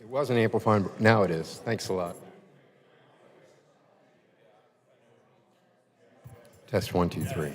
It wasn't amplifying, but now it is. Thanks a lot. Test one, two, three.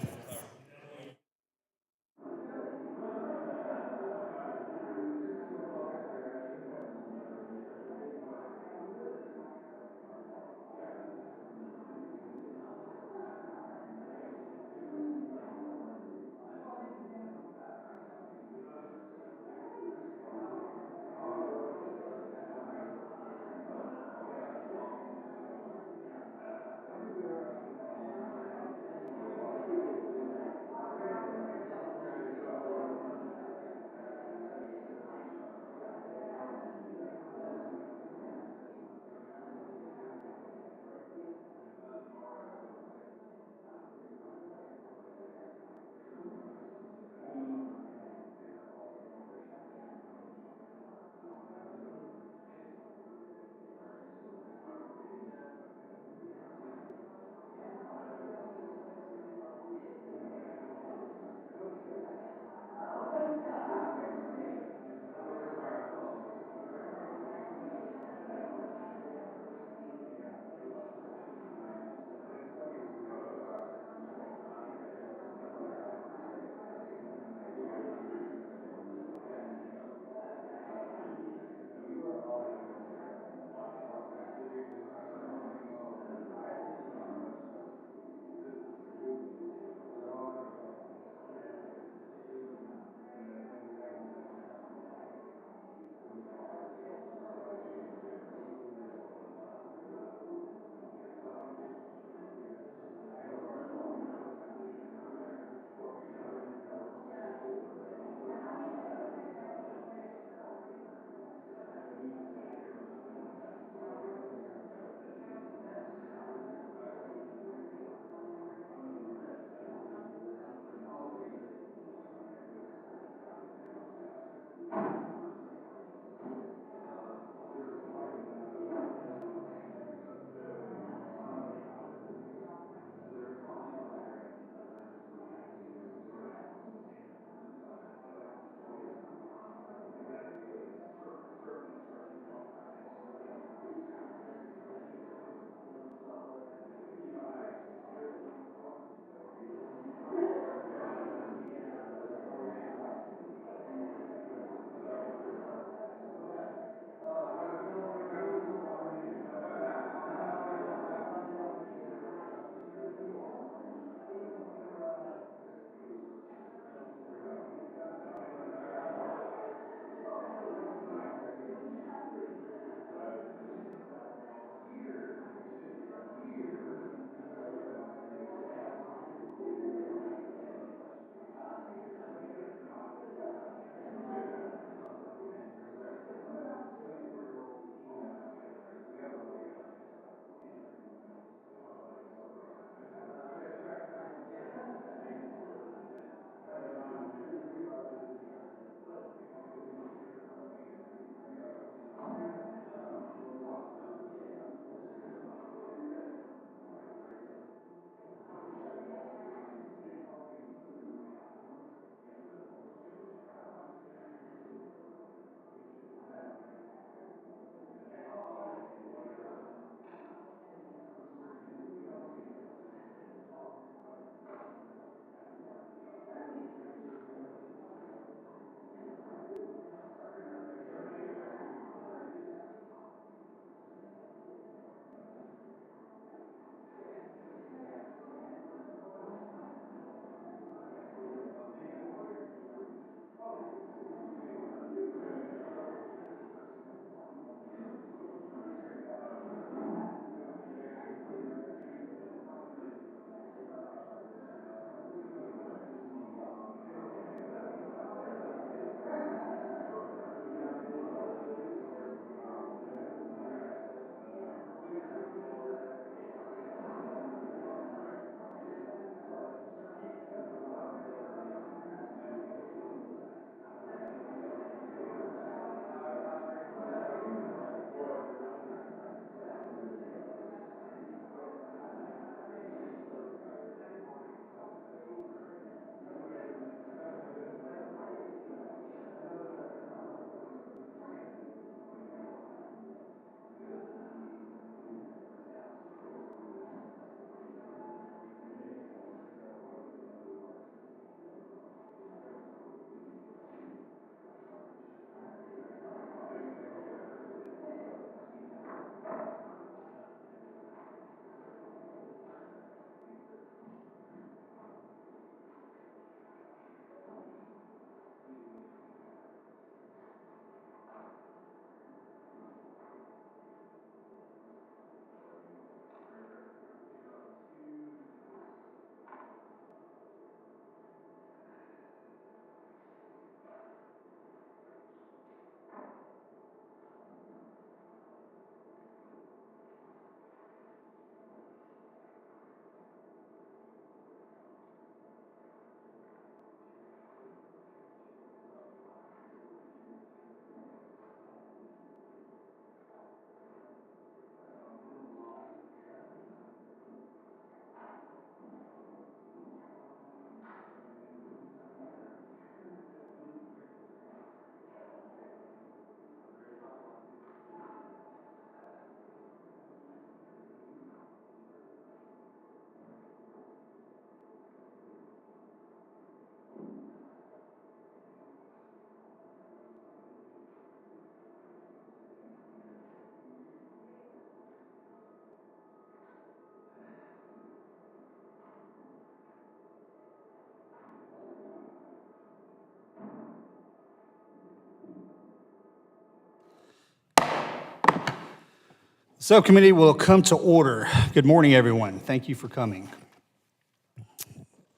Subcommittee will come to order. Good morning, everyone. Thank you for coming.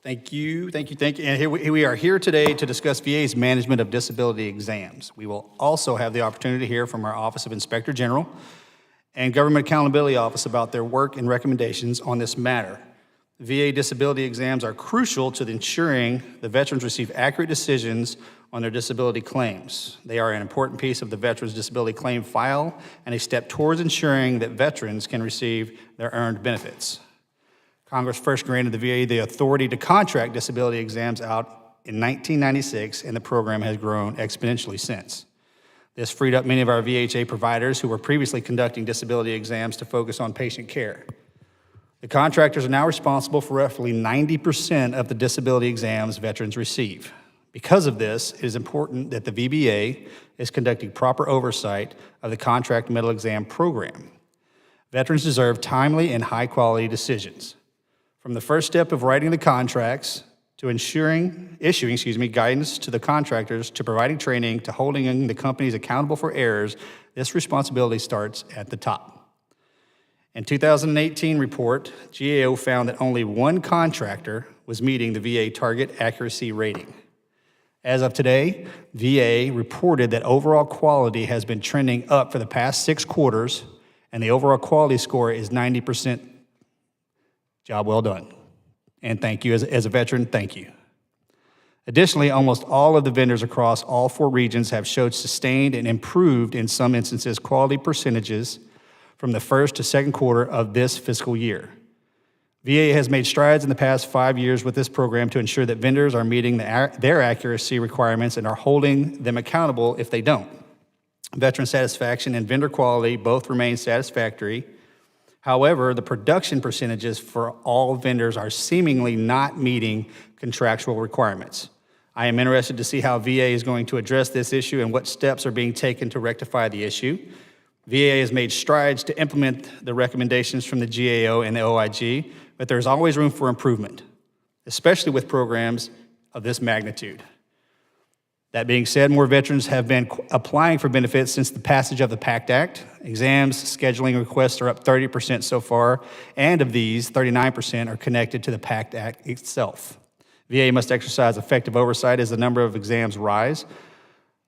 Thank you. And here we are here today to discuss VA's management of disability exams. We will also have the opportunity to hear from our Office of Inspector General and Government Accountability Office about their work and recommendations on this matter. VA disability exams are crucial to ensuring the veterans receive accurate decisions on their disability claims. They are an important piece of the veterans' disability claim file and a step towards ensuring that veterans can receive their earned benefits. Congress first granted the VA the authority to contract disability exams out in 1996, and the program has grown exponentially since. This freed up many of our VHA providers who were previously conducting disability exams to focus on patient care. The contractors are now responsible for roughly 90% of the disability exams veterans receive. Because of this, it is important that the VBA is conducting proper oversight of the contract medical exam program. Veterans deserve timely and high-quality decisions. From the first step of writing the contracts to issuing guidance to the contractors, to providing training, to holding the companies accountable for errors, this responsibility starts at the top. In 2018 report, GAO found that only one contractor was meeting the VA target accuracy rating. As of today, VA reported that overall quality has been trending up for the past 6 quarters, and the overall quality score is 90%. Job well done. And thank you. As a veteran, thank you. Additionally, almost all of the vendors across all 4 regions have showed sustained and improved, in some instances, quality percentages from the first to second quarter of this fiscal year. VA has made strides in the past 5 years with this program to ensure that vendors are meeting their accuracy requirements and are holding them accountable if they don't. Veteran satisfaction and vendor quality both remain satisfactory. However, the production percentages for all vendors are seemingly not meeting contractual requirements. I am interested to see how VA is going to address this issue and what steps are being taken to rectify the issue. VA has made strides to implement the recommendations from the GAO and the OIG, but there's always room for improvement, especially with programs of this magnitude. That being said, more veterans have been applying for benefits since the passage of the PACT Act. Exams, scheduling requests are up 30% so far, and of these, 39% are connected to the PACT Act itself. VA must exercise effective oversight as the number of exams rise.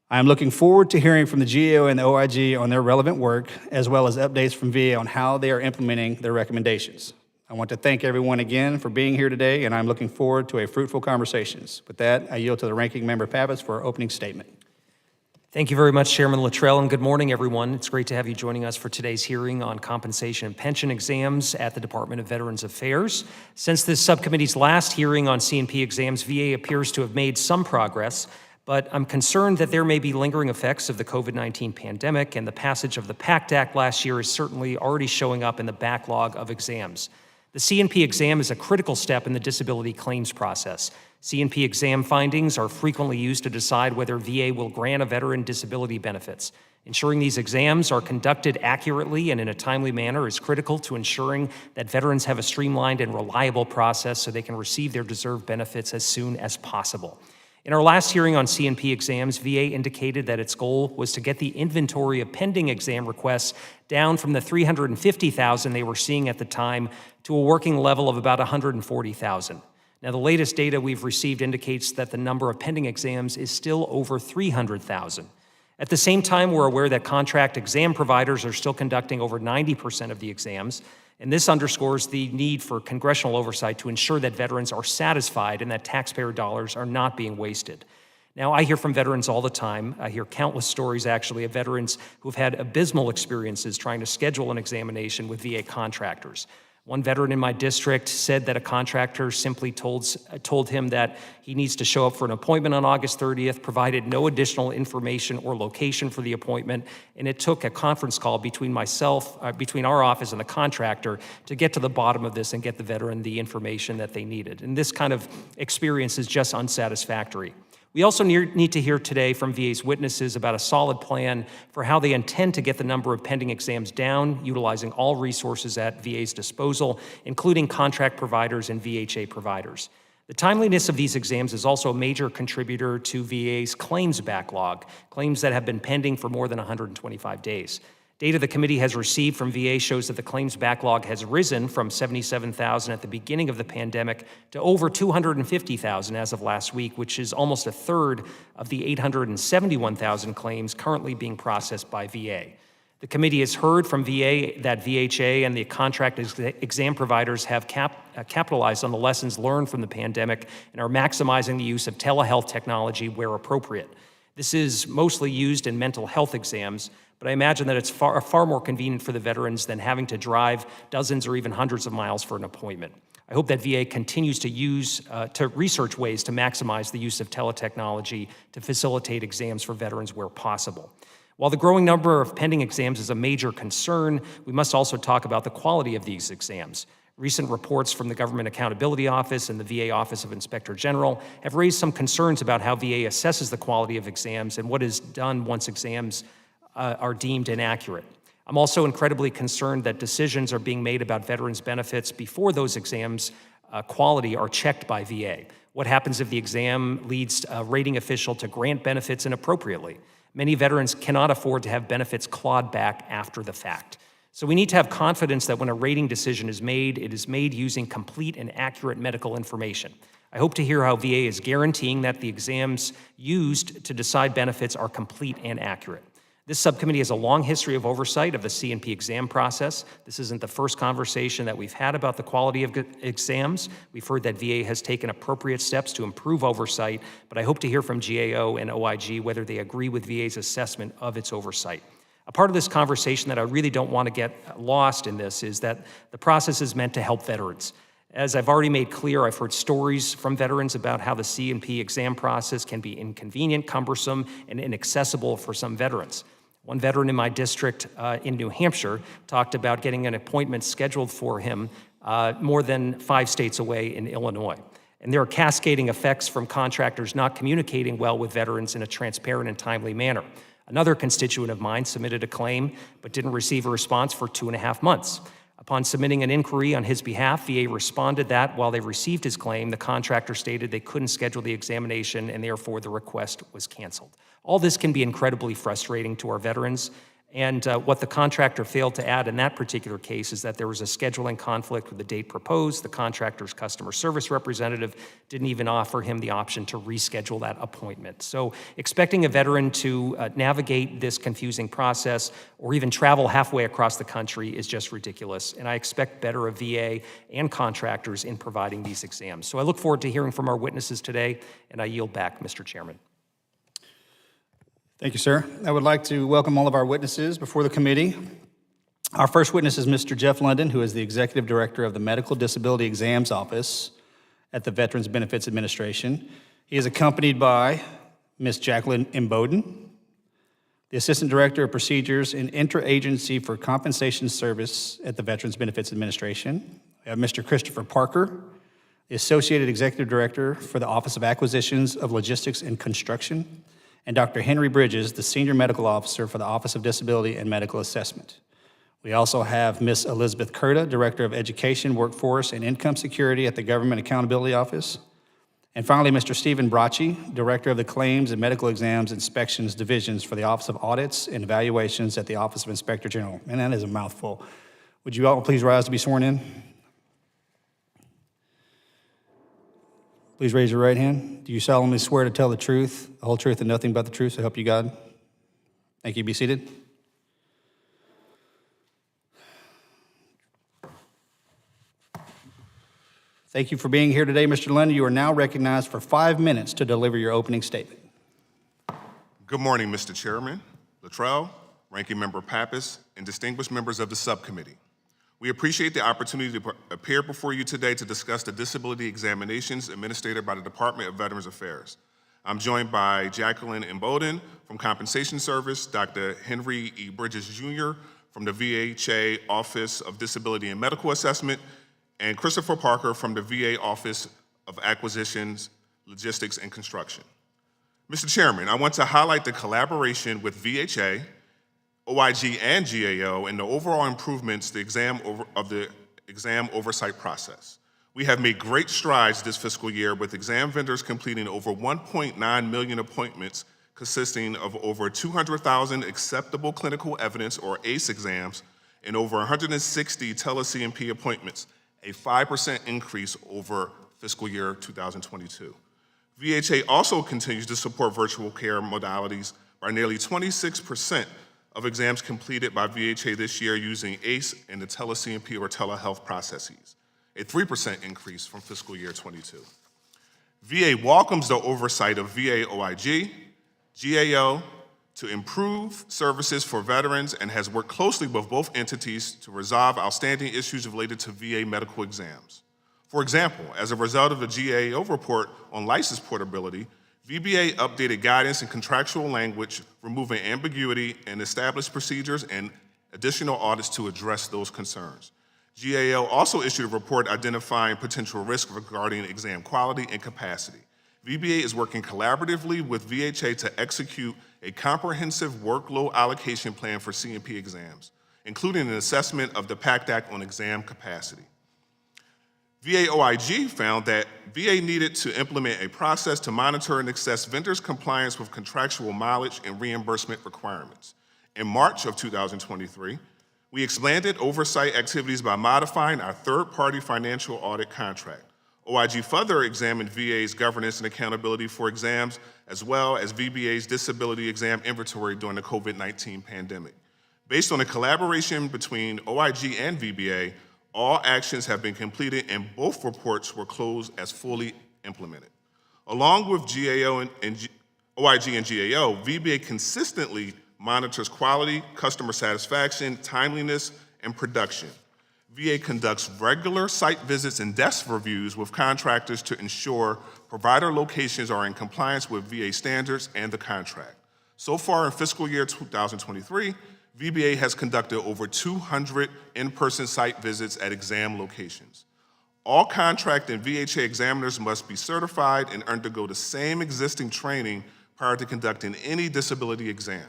I am looking forward to hearing from the GAO and the OIG on their relevant work, as well as updates from VA on how they are implementing their recommendations. I want to thank everyone again for being here today, and I'm looking forward to a fruitful conversations. With that, I yield to the Ranking Member Pappas for our opening statement. Thank you very much, Chairman Luttrell, and good morning, everyone. It's great to have you joining us for today's hearing on compensation and pension exams at the Department of Veterans Affairs. Since this subcommittee's last hearing on C&P exams, VA appears to have made some progress, but I'm concerned that there may be lingering effects of the COVID-19 pandemic, and the passage of the PACT Act last year is certainly already showing up in the backlog of exams. The C&P exam is a critical step in the disability claims process. C&P exam findings are frequently used to decide whether VA will grant a veteran disability benefits. Ensuring these exams are conducted accurately and in a timely manner is critical to ensuring that veterans have a streamlined and reliable process so they can receive their deserved benefits as soon as possible. In our last hearing on C&P exams, VA indicated that its goal was to get the inventory of pending exam requests down from the 350,000 they were seeing at the time to a working level of about 140,000. Now, the latest data we've received indicates that the number of pending exams is still over 300,000. At the same time, we're aware that contract exam providers are still conducting over 90% of the exams, and this underscores the need for congressional oversight to ensure that veterans are satisfied and that taxpayer dollars are not being wasted. Now, I hear from veterans all the time. I hear countless stories, actually, of veterans who've had abysmal experiences trying to schedule an examination with VA contractors. One veteran in my district said that a contractor simply told him that he needs to show up for an appointment on August 30th, provided no additional information or location for the appointment, and it took a conference call between our office and the contractor to get to the bottom of this and get the veteran the information that they needed. And this kind of experience is just unsatisfactory. We also need to hear today from VA's witnesses about a solid plan for how they intend to get the number of pending exams down, utilizing all resources at VA's disposal, including contract providers and VHA providers. The timeliness of these exams is also a major contributor to VA's claims backlog, claims that have been pending for more than 125 days. Data the committee has received from VA shows that the claims backlog has risen from 77,000 at the beginning of the pandemic to over 250,000 as of last week, which is almost a third of the 871,000 claims currently being processed by VA. The committee has heard from VA that VHA and the contract exam providers have capitalized on the lessons learned from the pandemic and are maximizing the use of telehealth technology where appropriate. This is mostly used in mental health exams, but I imagine that it's far more convenient for the veterans than having to drive dozens or even hundreds of miles for an appointment. I hope that VA continues to research ways to maximize the use of teletechnology to facilitate exams for veterans where possible. While the growing number of pending exams is a major concern, we must also talk about the quality of these exams. Recent reports from the Government Accountability Office and the VA Office of Inspector General have raised some concerns about how VA assesses the quality of exams and what is done once exams are deemed inaccurate. I'm also incredibly concerned that decisions are being made about veterans' benefits before those exams' quality are checked by VA. What happens if the exam leads a rating official to grant benefits inappropriately? Many veterans cannot afford to have benefits clawed back after the fact. So we need to have confidence that when a rating decision is made, it is made using complete and accurate medical information. I hope to hear how VA is guaranteeing that the exams used to decide benefits are complete and accurate. This subcommittee has a long history of oversight of the C&P exam process. This isn't the first conversation that we've had about the quality of exams. We've heard that VA has taken appropriate steps to improve oversight, but I hope to hear from GAO and OIG whether they agree with VA's assessment of its oversight. A part of this conversation that I really don't want to get lost in this is that the process is meant to help veterans. As I've already made clear, I've heard stories from veterans about how the C&P exam process can be inconvenient, cumbersome, and inaccessible for some veterans. One veteran in my district in New Hampshire talked about getting an appointment scheduled for him more than 5 states away in Illinois. And there are cascading effects from contractors not communicating well with veterans in a transparent and timely manner. Another constituent of mine submitted a claim but didn't receive a response for 2.5 months. Upon submitting an inquiry on his behalf, VA responded that while they received his claim, the contractor stated they couldn't schedule the examination and therefore the request was canceled. All this can be incredibly frustrating to our veterans, and what the contractor failed to add in that particular case is that there was a scheduling conflict with the date proposed. The contractor's customer service representative didn't even offer him the option to reschedule that appointment. So expecting a veteran to navigate this confusing process or even travel halfway across the country is just ridiculous, and I expect better of VA and contractors in providing these exams. So I look forward to hearing from our witnesses today, and I yield back, Mr. Chairman. Thank you, sir. I would like to welcome all of our witnesses before the committee. Our first witness is Mr. Jeff London, who is the Executive Director of the Medical Disability Exams Office at the Veterans Benefits Administration. He is accompanied by Ms. Jacqueline Imboden, the Assistant Director of Procedures and Interagency for Compensation Service at the Veterans Benefits Administration. We have Mr. Christopher Parker, the Associated Executive Director for the Office of Acquisitions of Logistics and Construction, and Dr. Henry Bridges, the Senior Medical Officer for the Office of Disability and Medical Assessment. We also have Ms. Elizabeth Curta, Director of Education, Workforce, and Income Security at the Government Accountability Office. And finally, Mr. Stephen Bracci, Director of the Claims and Medical Exams Inspections Divisions for the Office of Audits and Evaluations at the Office of Inspector General. And that is a mouthful. Would you all please rise to be sworn in? Please raise your right hand. Do you solemnly swear to tell the truth, the whole truth, and nothing but the truth, so help you God? Thank you. Be seated. Thank you for being here today, Mr. London. You are now recognized for 5 minutes to deliver your opening statement. Good morning, Mr. Chairman, Luttrell, Ranking Member Pappas, and distinguished members of the subcommittee. We appreciate the opportunity to appear before you today to discuss the disability examinations administered by the Department of Veterans Affairs. I'm joined by Jacqueline Imboden from Compensation Service, Dr. Henry E. Bridges Jr. from the VHA Office of Disability and Medical Assessment, and Christopher Parker from the VA Office of Acquisitions, Logistics, and Construction. Mr. Chairman, I want to highlight the collaboration with VHA, OIG, and GAO in the overall improvements of the exam oversight process. We have made great strides this fiscal year with exam vendors completing over 1.9 million appointments consisting of over 200,000 acceptable clinical evidence, or ACE exams, and over 160 tele-CMP appointments, a 5% increase over fiscal year 2022. VHA also continues to support virtual care modalities by nearly 26% of exams completed by VHA this year using ACE and the tele-CMP or telehealth processes, a 3% increase from fiscal year 22. VA welcomes the oversight of VA OIG, GAO, to improve services for veterans and has worked closely with both entities to resolve outstanding issues related to VA medical exams. For example, as a result of the GAO report on license portability, VBA updated guidance and contractual language, removing ambiguity, and established procedures and additional audits to address those concerns. GAO also issued a report identifying potential risks regarding exam quality and capacity. VBA is working collaboratively with VHA to execute a comprehensive workload allocation plan for CMP exams, including an assessment of the PACT Act on exam capacity. VA OIG found that VA needed to implement a process to monitor and assess vendors' compliance with contractual mileage and reimbursement requirements. In March of 2023, we expanded oversight activities by modifying our third-party financial audit contract. OIG further examined VA's governance and accountability for exams, as well as VBA's disability exam inventory during the COVID-19 pandemic. Based on a collaboration between OIG and VBA, all actions have been completed and both reports were closed as fully implemented. Along with OIG and GAO, VBA consistently monitors quality, customer satisfaction, timeliness, and production. VA conducts regular site visits and desk reviews with contractors to ensure provider locations are in compliance with VA standards and the contract. So far in fiscal year 2023, VBA has conducted over 200 in-person site visits at exam locations. All contract and VHA examiners must be certified and undergo the same existing training prior to conducting any disability exam.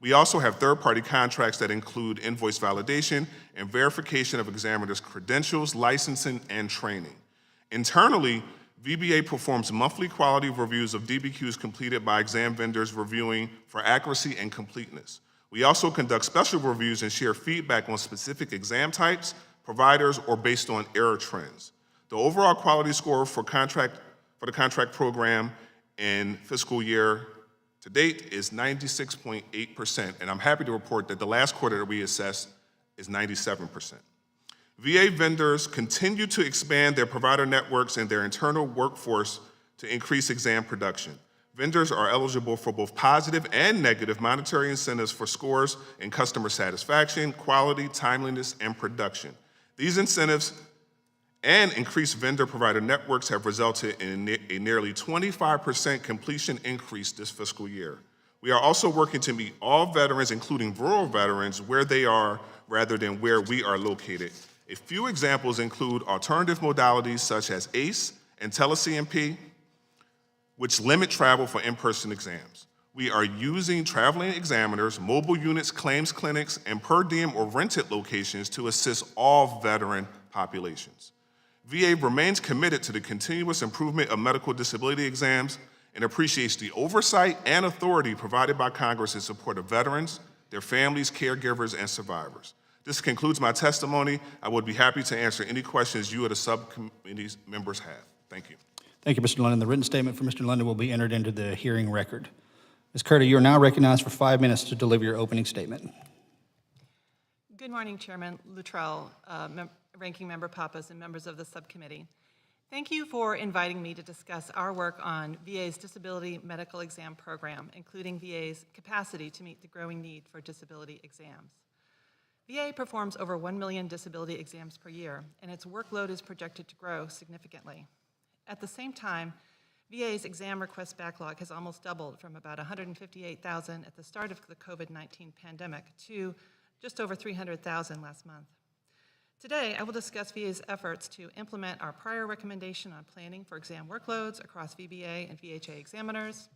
We also have third-party contracts that include invoice validation and verification of examiners' credentials, licensing, and training. Internally, VBA performs monthly quality reviews of DBQs completed by exam vendors reviewing for accuracy and completeness. We also conduct special reviews and share feedback on specific exam types, providers, or based on error trends. The overall quality score for the contract program in fiscal year to date is 96.8%, and I'm happy to report that the last quarter that we assessed is 97%. VA vendors continue to expand their provider networks and their internal workforce to increase exam production. Vendors are eligible for both positive and negative monetary incentives for scores in customer satisfaction, quality, timeliness, and production. These incentives and increased vendor-provider networks have resulted in a nearly 25% completion increase this fiscal year. We are also working to meet all veterans, including rural veterans, where they are rather than where we are located. A few examples include alternative modalities such as ACE and tele-CMP, which limit travel for in-person exams. We are using traveling examiners, mobile units, claims clinics, and per diem or rented locations to assist all veteran populations. VA remains committed to the continuous improvement of medical disability exams and appreciates the oversight and authority provided by Congress in support of veterans, their families, caregivers, and survivors. This concludes my testimony. I would be happy to answer any questions you or the subcommittee's members have. Thank you. Thank you, Mr. London. The written statement for Mr. London will be entered into the hearing record. Ms. Curta, you are now recognized for 5 minutes to deliver your opening statement. Good morning, Chairman Luttrell, Ranking Member Pappas, and members of the subcommittee. Thank you for inviting me to discuss our work on VA's disability medical exam program, including VA's capacity to meet the growing need for disability exams. VA performs over 1 million disability exams per year, and its workload is projected to grow significantly. At the same time, VA's exam request backlog has almost doubled from about 158,000 at the start of the COVID-19 pandemic to just over 300,000 last month. Today, I will discuss VA's efforts to implement our prior recommendation on planning for exam workloads across VBA and VHA examiners.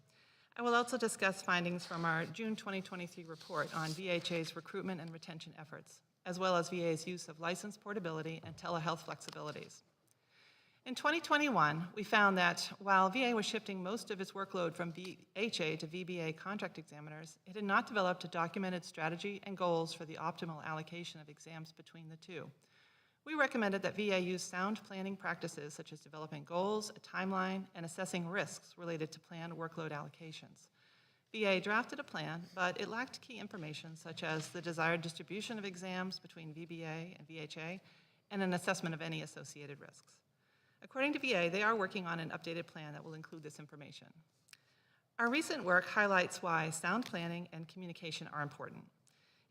I will also discuss findings from our June 2023 report on VHA's recruitment and retention efforts, as well as VA's use of license portability and telehealth flexibilities. In 2021, we found that while VA was shifting most of its workload from VHA to VBA contract examiners, it had not developed a documented strategy and goals for the optimal allocation of exams between the two. We recommended that VA use sound planning practices such as developing goals, a timeline, and assessing risks related to planned workload allocations. VA drafted a plan, but it lacked key information such as the desired distribution of exams between VBA and VHA and an assessment of any associated risks. According to VA, they are working on an updated plan that will include this information. Our recent work highlights why sound planning and communication are important.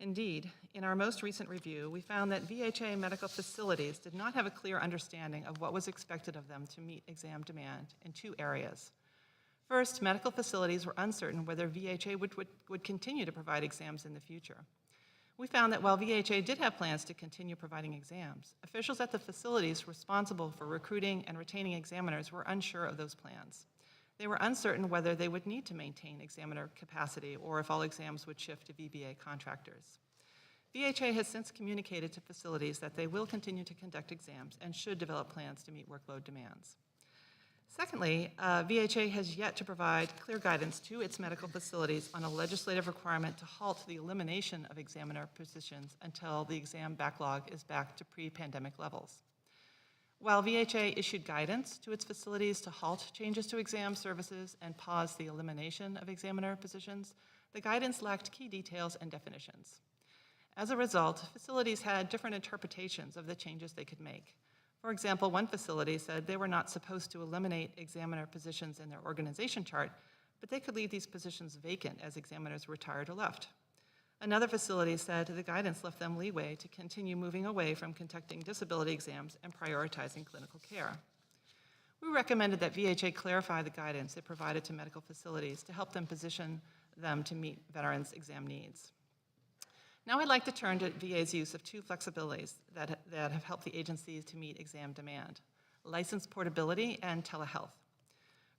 Indeed, in our most recent review, we found that VHA medical facilities did not have a clear understanding of what was expected of them to meet exam demand in two areas. First, medical facilities were uncertain whether VHA would continue to provide exams in the future. We found that while VHA did have plans to continue providing exams, officials at the facilities responsible for recruiting and retaining examiners were unsure of those plans. They were uncertain whether they would need to maintain examiner capacity or if all exams would shift to VBA contractors. VHA has since communicated to facilities that they will continue to conduct exams and should develop plans to meet workload demands. Secondly, VHA has yet to provide clear guidance to its medical facilities on a legislative requirement to halt the elimination of examiner positions until the exam backlog is back to pre-pandemic levels. While VHA issued guidance to its facilities to halt changes to exam services and pause the elimination of examiner positions, the guidance lacked key details and definitions. As a result, facilities had different interpretations of the changes they could make. For example, one facility said they were not supposed to eliminate examiner positions in their organization chart, but they could leave these positions vacant as examiners retired or left. Another facility said the guidance left them leeway to continue moving away from conducting disability exams and prioritizing clinical care. We recommended that VHA clarify the guidance it provided to medical facilities to help them position them to meet veterans' exam needs. Now I'd like to turn to VA's use of two flexibilities that have helped the agencies to meet exam demand: license portability and telehealth.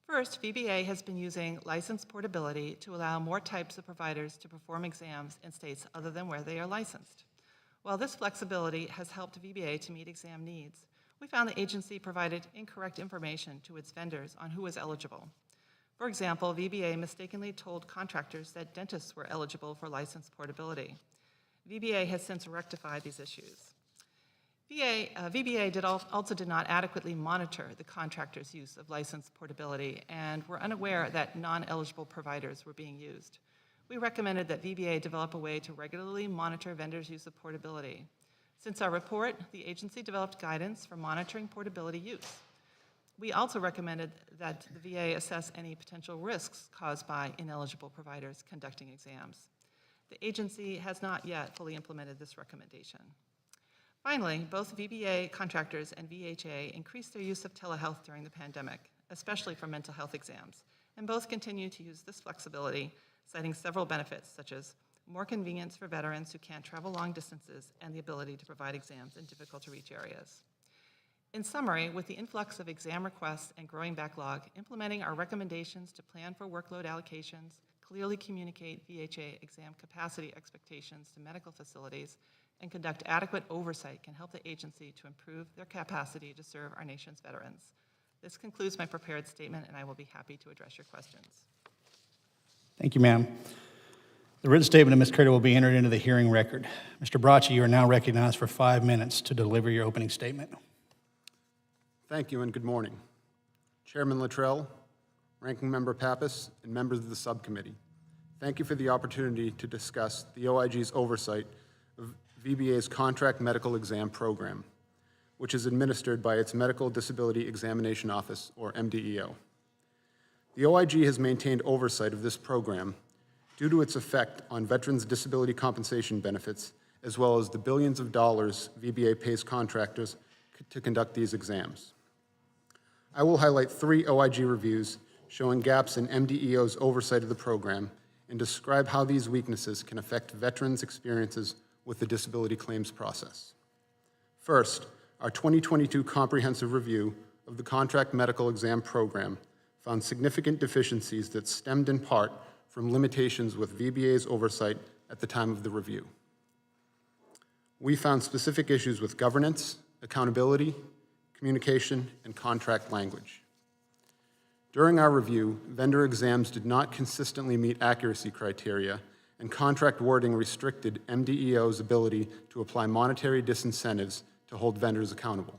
First, VBA has been using license portability to allow more types of providers to perform exams in states other than where they are licensed. While this flexibility has helped VBA to meet exam needs, we found the agency provided incorrect information to its vendors on who was eligible. For example, VBA mistakenly told contractors that dentists were eligible for license portability. VBA has since rectified these issues. VBA also did not adequately monitor the contractors' use of license portability and were unaware that non-eligible providers were being used. We recommended that VBA develop a way to regularly monitor vendors' use of portability. Since our report, the agency developed guidance for monitoring portability use. We also recommended that the VA assess any potential risks caused by ineligible providers conducting exams. The agency has not yet fully implemented this recommendation. Finally, both VBA contractors and VHA increased their use of telehealth during the pandemic, especially for mental health exams, and both continue to use this flexibility, citing several benefits such as more convenience for veterans who can't travel long distances and the ability to provide exams in difficult-to-reach areas. In summary, with the influx of exam requests and growing backlog, implementing our recommendations to plan for workload allocations, clearly communicate VHA exam capacity expectations to medical facilities, and conduct adequate oversight can help the agency to improve their capacity to serve our nation's veterans. This concludes my prepared statement, and I will be happy to address your questions. Thank you, ma'am. The written statement of Ms. Curtis will be entered into the hearing record. Mr. Bracci, you are now recognized for 5 minutes to deliver your opening statement. Thank you and good morning. Chairman Luttrell, Ranking Member Pappas, and members of the subcommittee, thank you for the opportunity to discuss the OIG's oversight of VBA's contract medical exam program, which is administered by its Medical Disability Examination Office, or MDEO. The OIG has maintained oversight of this program due to its effect on veterans' disability compensation benefits, as well as the billions of dollars VBA pays contractors to conduct these exams. I will highlight 3 OIG reviews showing gaps in MDEO's oversight of the program and describe how these weaknesses can affect veterans' experiences with the disability claims process. First, our 2022 comprehensive review of the contract medical exam program found significant deficiencies that stemmed in part from limitations with VBA's oversight at the time of the review. We found specific issues with governance, accountability, communication, and contract language. During our review, vendor exams did not consistently meet accuracy criteria, and contract wording restricted MDEO's ability to apply monetary disincentives to hold vendors accountable.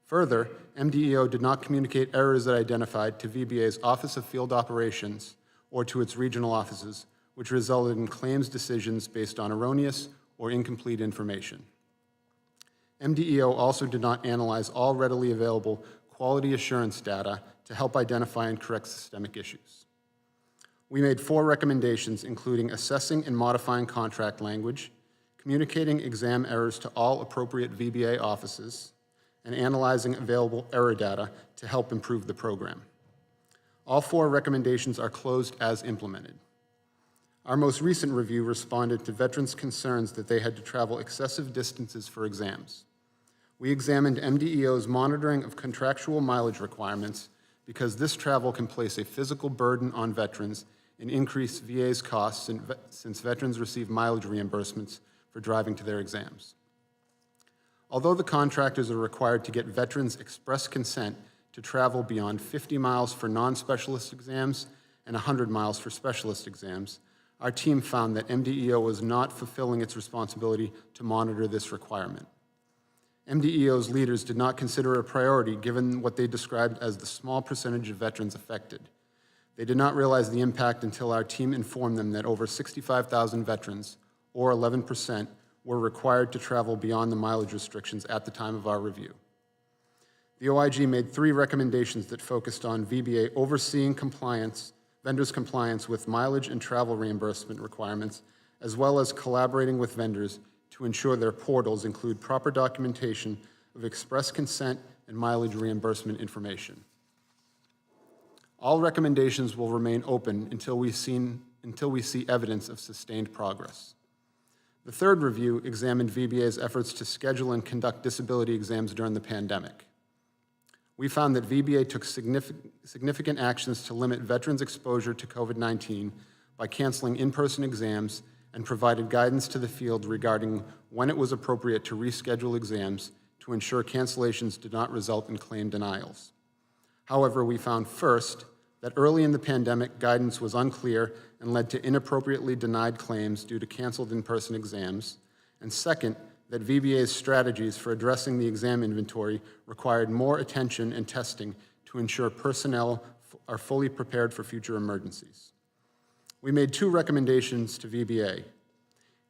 Further, MDEO did not communicate errors it identified to VBA's Office of Field Operations or to its regional offices, which resulted in claims decisions based on erroneous or incomplete information. MDEO also did not analyze all readily available quality assurance data to help identify and correct systemic issues. We made 4 recommendations, including assessing and modifying contract language, communicating exam errors to all appropriate VBA offices, and analyzing available error data to help improve the program. All 4 recommendations are closed as implemented. Our most recent review responded to veterans' concerns that they had to travel excessive distances for exams. We examined MDEO's monitoring of contractual mileage requirements because this travel can place a physical burden on veterans and increase VA's costs since veterans receive mileage reimbursements for driving to their exams. Although the contractors are required to get veterans' express consent to travel beyond 50 miles for non-specialist exams and 100 miles for specialist exams, our team found that MDEO was not fulfilling its responsibility to monitor this requirement. MDEO's leaders did not consider it a priority given what they described as the small percentage of veterans affected. They did not realize the impact until our team informed them that over 65,000 veterans, or 11%, were required to travel beyond the mileage restrictions at the time of our review. The OIG made 3 recommendations that focused on VBA overseeing vendors' compliance with mileage and travel reimbursement requirements, as well as collaborating with vendors to ensure their portals include proper documentation of express consent and mileage reimbursement information. All recommendations will remain open until we see evidence of sustained progress. The 3rd review examined VBA's efforts to schedule and conduct disability exams during the pandemic. We found that VBA took significant actions to limit veterans' exposure to COVID-19 by canceling in-person exams and provided guidance to the field regarding when it was appropriate to reschedule exams to ensure cancellations did not result in claim denials. However, we found first that early in the pandemic, guidance was unclear and led to inappropriately denied claims due to canceled in-person exams, and second, that VBA's strategies for addressing the exam inventory required more attention and testing to ensure personnel are fully prepared for future emergencies. We made 2 recommendations to VBA: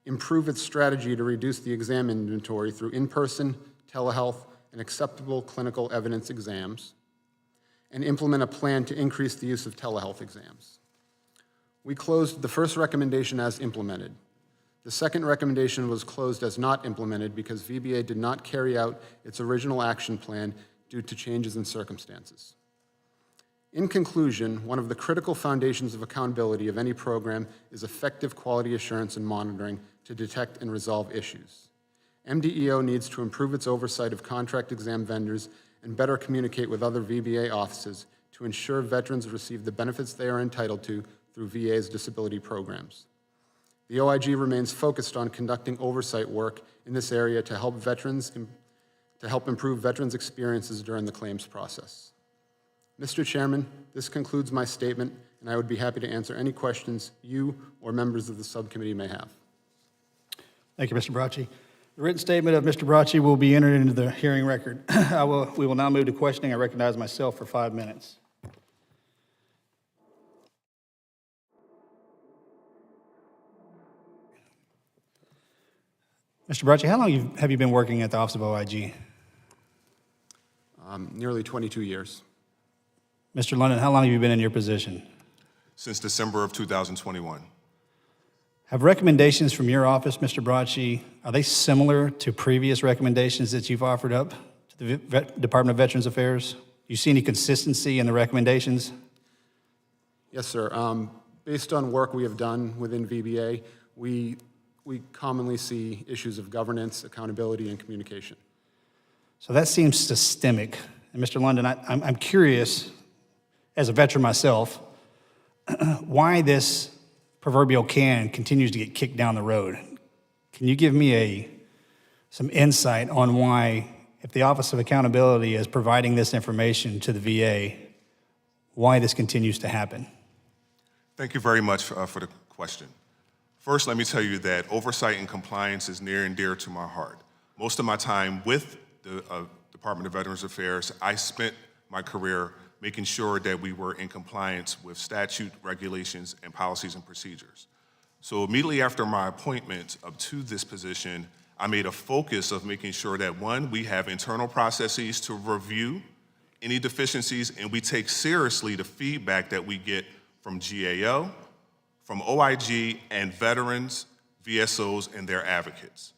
improve its strategy to reduce the exam inventory through in-person, telehealth, and acceptable clinical evidence exams, and implement a plan to increase the use of telehealth exams. We closed the first recommendation as implemented. The second recommendation was closed as not implemented because VBA did not carry out its original action plan due to changes in circumstances. In conclusion, one of the critical foundations of accountability of any program is effective quality assurance and monitoring to detect and resolve issues. MDEO needs to improve its oversight of contract exam vendors and better communicate with other VBA offices to ensure veterans receive the benefits they are entitled to through VA's disability programs. The OIG remains focused on conducting oversight work in this area to help improve veterans' experiences during the claims process. Mr. Chairman, this concludes my statement, and I would be happy to answer any questions you or members of the subcommittee may have. Thank you, Mr. Bracci. The written statement of Mr. Bracci will be entered into the hearing record. We will now move to questioning. I recognize myself for 5 minutes. Mr. Bracci, how long have you been working at the Office of OIG? Nearly 22 years. Mr. London, how long have you been in your position? Since December of 2021. Have recommendations from your office, Mr. Bracci, are they similar to previous recommendations that you've offered up to the Department of Veterans Affairs? Do you see any consistency in the recommendations? Yes, sir. Based on work we have done within VBA, we commonly see issues of governance, accountability, and communication. So that seems systemic. And Mr. London, I'm curious, as a veteran myself, why this proverbial can continues to get kicked down the road. Can you give me some insight on why if the Office of Accountability is providing this information to the VA, why this continues to happen. Thank you very much for the question. First, let me tell you that oversight and compliance is near and dear to my heart. Most of my time with the Department of Veterans Affairs, I spent my career making sure that we were in compliance with statute, regulations, and policies and procedures. So immediately after my appointment to this position, I made a focus of making sure that, one, we have internal processes to review any deficiencies, and we take seriously the feedback that we get from GAO, from OIG, and veterans, VSOs, and their advocates.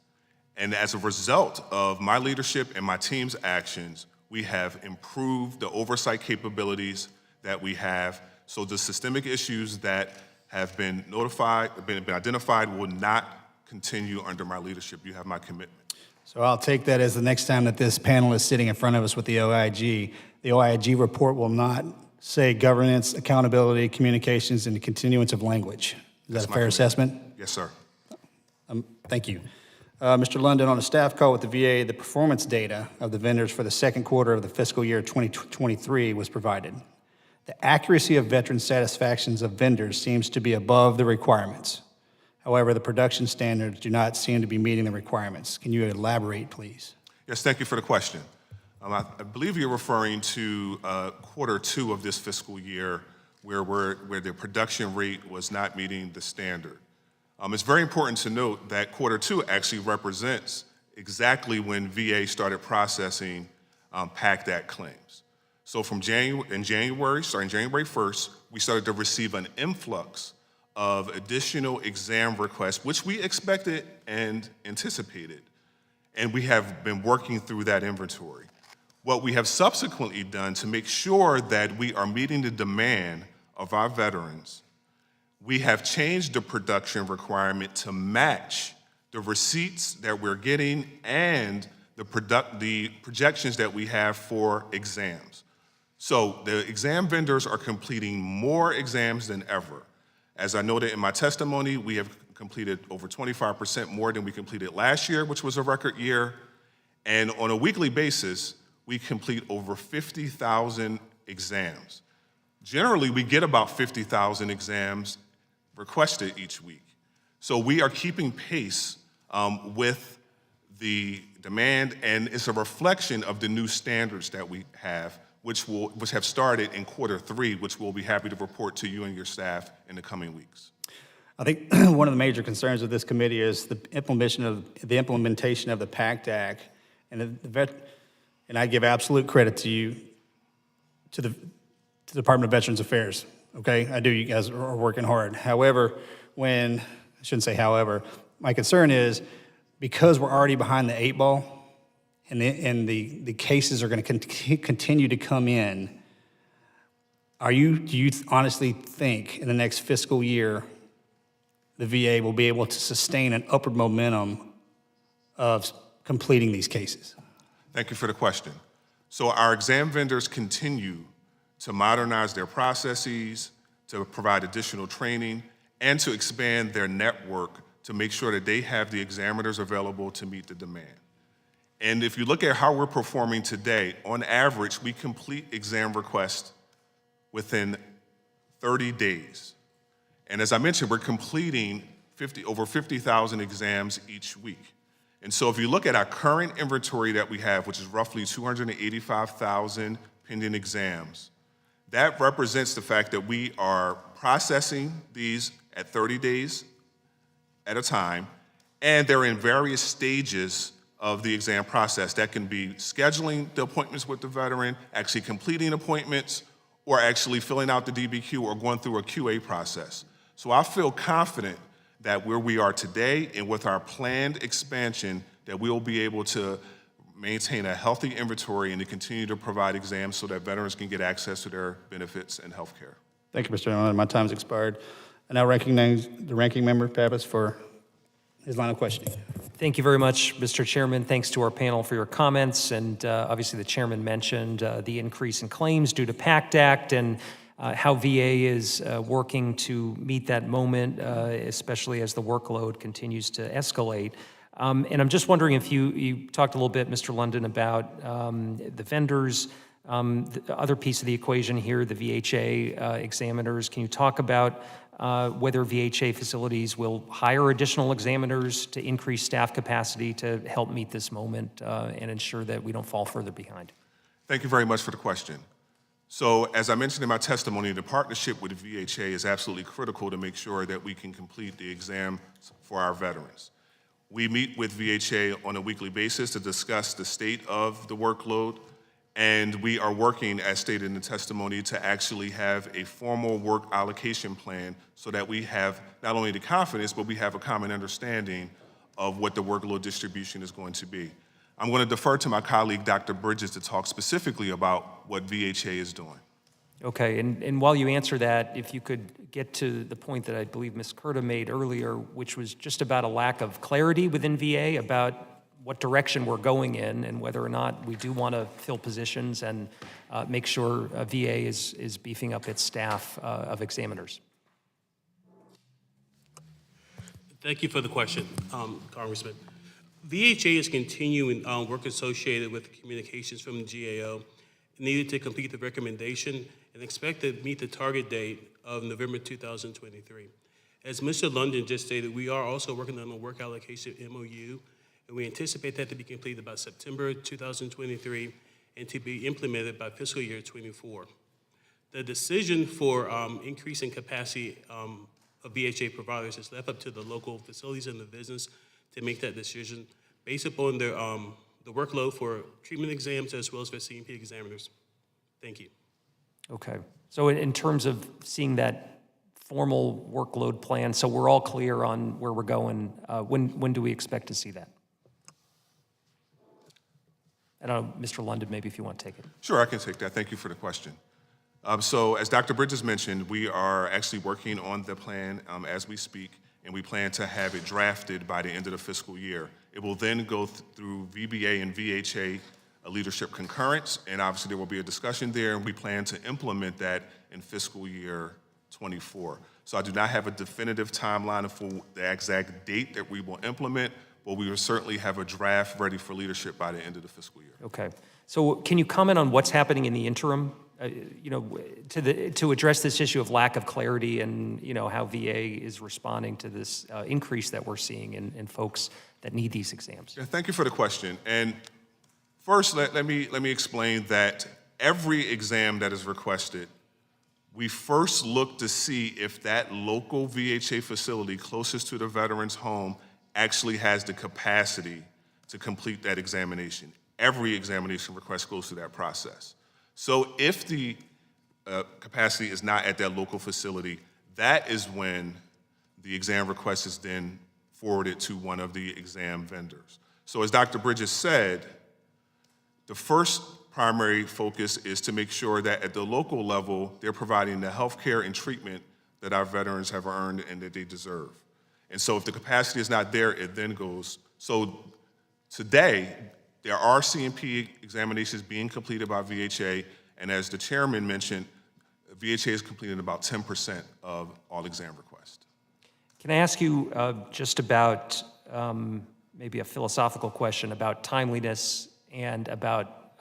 And as a result of my leadership and my team's actions, we have improved the oversight capabilities that we have, so the systemic issues that have been identified will not continue under my leadership. You have my commitment. So I'll take that as the next time that this panel is sitting in front of us with the OIG report will not say governance, accountability, communications, and the continuance of language. Is that a fair assessment? Yes, sir. Thank you. Mr. London, on a staff call with the VA, the performance data of the vendors for the second quarter of the fiscal year 2023 was provided. The accuracy of veteran satisfactions of vendors seems to be above the requirements. However, the production standards do not seem to be meeting the requirements. Can you elaborate, please? Yes, thank you for the question. I believe you're referring to quarter two of this fiscal year where the production rate was not meeting the standard. It's very important to note that quarter two actually represents exactly when VA started processing PACT Act claims. So from starting January 1st, we started to receive an influx of additional exam requests, which we expected and anticipated. And we have been working through that inventory. What we have subsequently done to make sure that we are meeting the demand of our veterans, we have changed the production requirement to match the receipts that we're getting and the projections that we have for exams. So the exam vendors are completing more exams than ever. As I noted in my testimony, we have completed over 25% more than we completed last year, which was a record year. And on a weekly basis, we complete over 50,000 exams. Generally, we get about 50,000 exams requested each week. So we are keeping pace with the demand, and it's a reflection of the new standards that we have, which have started in quarter three, which we'll be happy to report to you and your staff in the coming weeks. I think one of the major concerns of this committee is the implementation of the PACT Act, and and I give absolute credit to you, to the Department of Veterans Affairs. Okay, I do. You guys are working hard. However, I shouldn't say however, my concern is because we're already behind the 8 ball, and the cases are going to continue to come in. Do you honestly think in the next fiscal year the VA will be able to sustain an upward momentum of completing these cases? Thank you for the question. So our exam vendors continue to modernize their processes, to provide additional training, and to expand their network to make sure that they have the examiners available to meet the demand. And if you look at how we're performing today, on average, we complete exam requests within 30 days. And as I mentioned, we're completing over 50,000 exams each week. And so if you look at our current inventory that we have, which is roughly 285,000 pending exams, that represents the fact that we are processing these at 30 days at a time, and they're in various stages of the exam process. That can be scheduling the appointments with the veteran, actually completing appointments, or actually filling out the DBQ or going through a QA process. So I feel confident that where we are today and with our planned expansion, that we will be able to maintain a healthy inventory and to continue to provide exams so that veterans can get access to their benefits and health care. Thank you, Mr. Allen. My time's expired. I now recognize the ranking member, Pappas, for his line of questioning. Thank you very much, Mr. Chairman. Thanks to our panel for your comments. And obviously, the chairman mentioned the increase in claims due to PACT Act and how VA is working to meet that moment, especially as the workload continues to escalate. And I'm just wondering if you talked a little bit, Mr. London, about the vendors, the other piece of the equation here, the VHA examiners. Can you talk about whether VHA facilities will hire additional examiners to increase staff capacity to help meet this moment and ensure that we don't fall further behind? Thank you very much for the question. So as I mentioned in my testimony, the partnership with VHA is absolutely critical to make sure that we can complete the exam for our veterans. We meet with VHA on a weekly basis to discuss the state of the workload, and we are working, as stated in the testimony, to actually have a formal work allocation plan so that we have not only the confidence, but we have a common understanding of what the workload distribution is going to be. I'm going to defer to my colleague, Dr. Bridges, to talk specifically about what VHA is doing. Okay, and while you answer that, if you could get to the point that I believe Ms. Curta made earlier, which was just about a lack of clarity within VA about what direction we're going in and whether or not we do want to fill positions and make sure VA is beefing up its staff of examiners. Thank you for the question, Congressman. VHA is continuing work associated with the communications from the GAO needed to complete the recommendation and expect to meet the target date of November 2023. As Mr. London just stated, we are also working on a work allocation MOU, and we anticipate that to be completed by September 2023 and to be implemented by fiscal year 24. The decision for increasing capacity of VHA providers is left up to the local facilities and the business to make that decision based upon their, the workload for treatment exams as well as for C&P examiners. Thank you. Okay, so in terms of seeing that formal workload plan, so we're all clear on where we're going, when do we expect to see that? I don't know, Mr. London, maybe if you want to take it. Sure, I can take that. Thank you for the question. So as Dr. Bridges mentioned, we are actually working on the plan as we speak, and we plan to have it drafted by the end of the fiscal year. It will then go through VBA and VHA leadership concurrence, and obviously there will be a discussion there, and we plan to implement that in fiscal year 24. So I do not have a definitive timeline for the exact date that we will implement, but we will certainly have a draft ready for leadership by the end of the fiscal year. Okay, so can you comment on what's happening in the interim? You know, to address this issue of lack of clarity and, you know, how VA is responding to this increase that we're seeing in folks that need these exams. Yeah, thank you for the question. And first, let me explain that every exam that is requested, we first look to see if that local VHA facility closest to the veteran's home actually has the capacity to complete that examination. Every examination request goes through that process. So if the capacity is not at that local facility, that is when the exam request is then forwarded to one of the exam vendors. So as Dr. Bridges said, the first primary focus is to make sure that at the local level, they're providing the health care and treatment that our veterans have earned and that they deserve. And so if the capacity is not there, it then goes. So today, there are C&P examinations being completed by VHA, and as the chairman mentioned, VHA has completed about 10% of all exam requests. Can I ask you just about maybe a philosophical question about timeliness and about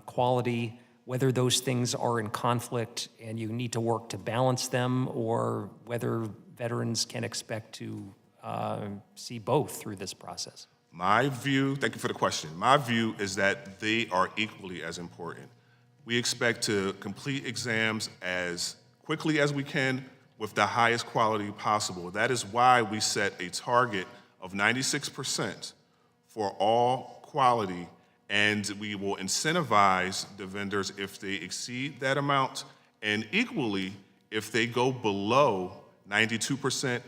quality, whether those things are in conflict and you need to work to balance them, or whether veterans can expect to see both through this process? My view, thank you for the question. My view is that they are equally as important. We expect to complete exams as quickly as we can with the highest quality possible. That is why we set a target of 96% for all quality, and we will incentivize the vendors if they exceed that amount, and equally, if they go below 92%,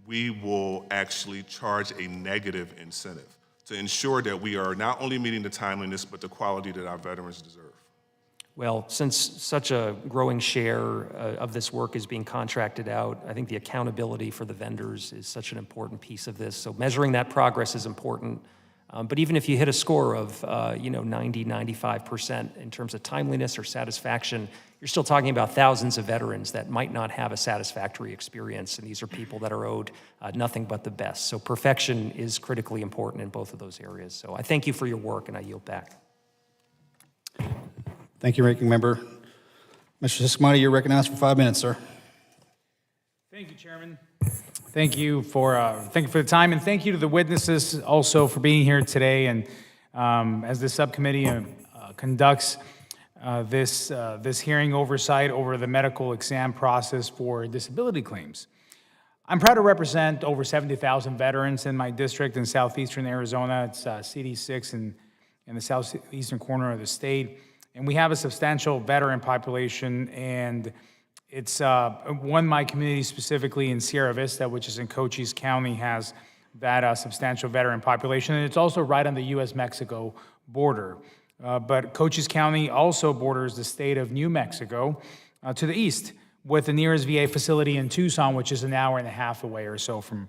we will actually charge a negative incentive to ensure that we are not only meeting the timeliness, but the quality that our veterans deserve. Well, since such a growing share of this work is being contracted out, I think the accountability for the vendors is such an important piece of this. So measuring that progress is important. But even if you hit a score of 90, 95% in terms of timeliness or satisfaction, you're still talking about thousands of veterans that might not have a satisfactory experience, and these are people that are owed nothing but the best. So perfection is critically important in both of those areas. So I thank you for your work, and I yield back. Thank you, Ranking Member. Mr. Subcommittee, you're recognized for 5 minutes, sir. Thank you, Chairman. Thank you for the time, and thank you to the witnesses also for being here today. And as the subcommittee conducts this hearing oversight over the medical exam process for disability claims, I'm proud to represent over 70,000 veterans in my district in southeastern Arizona. It's CD6 in the southeastern corner of the state. And we have a substantial veteran population, and it's my community specifically in Sierra Vista, which is in Cochise County, has that substantial veteran population. And it's also right on the U.S.-Mexico border. But Cochise County also borders the state of New Mexico to the east, with the nearest VA facility in Tucson, which is an hour and a half away or so from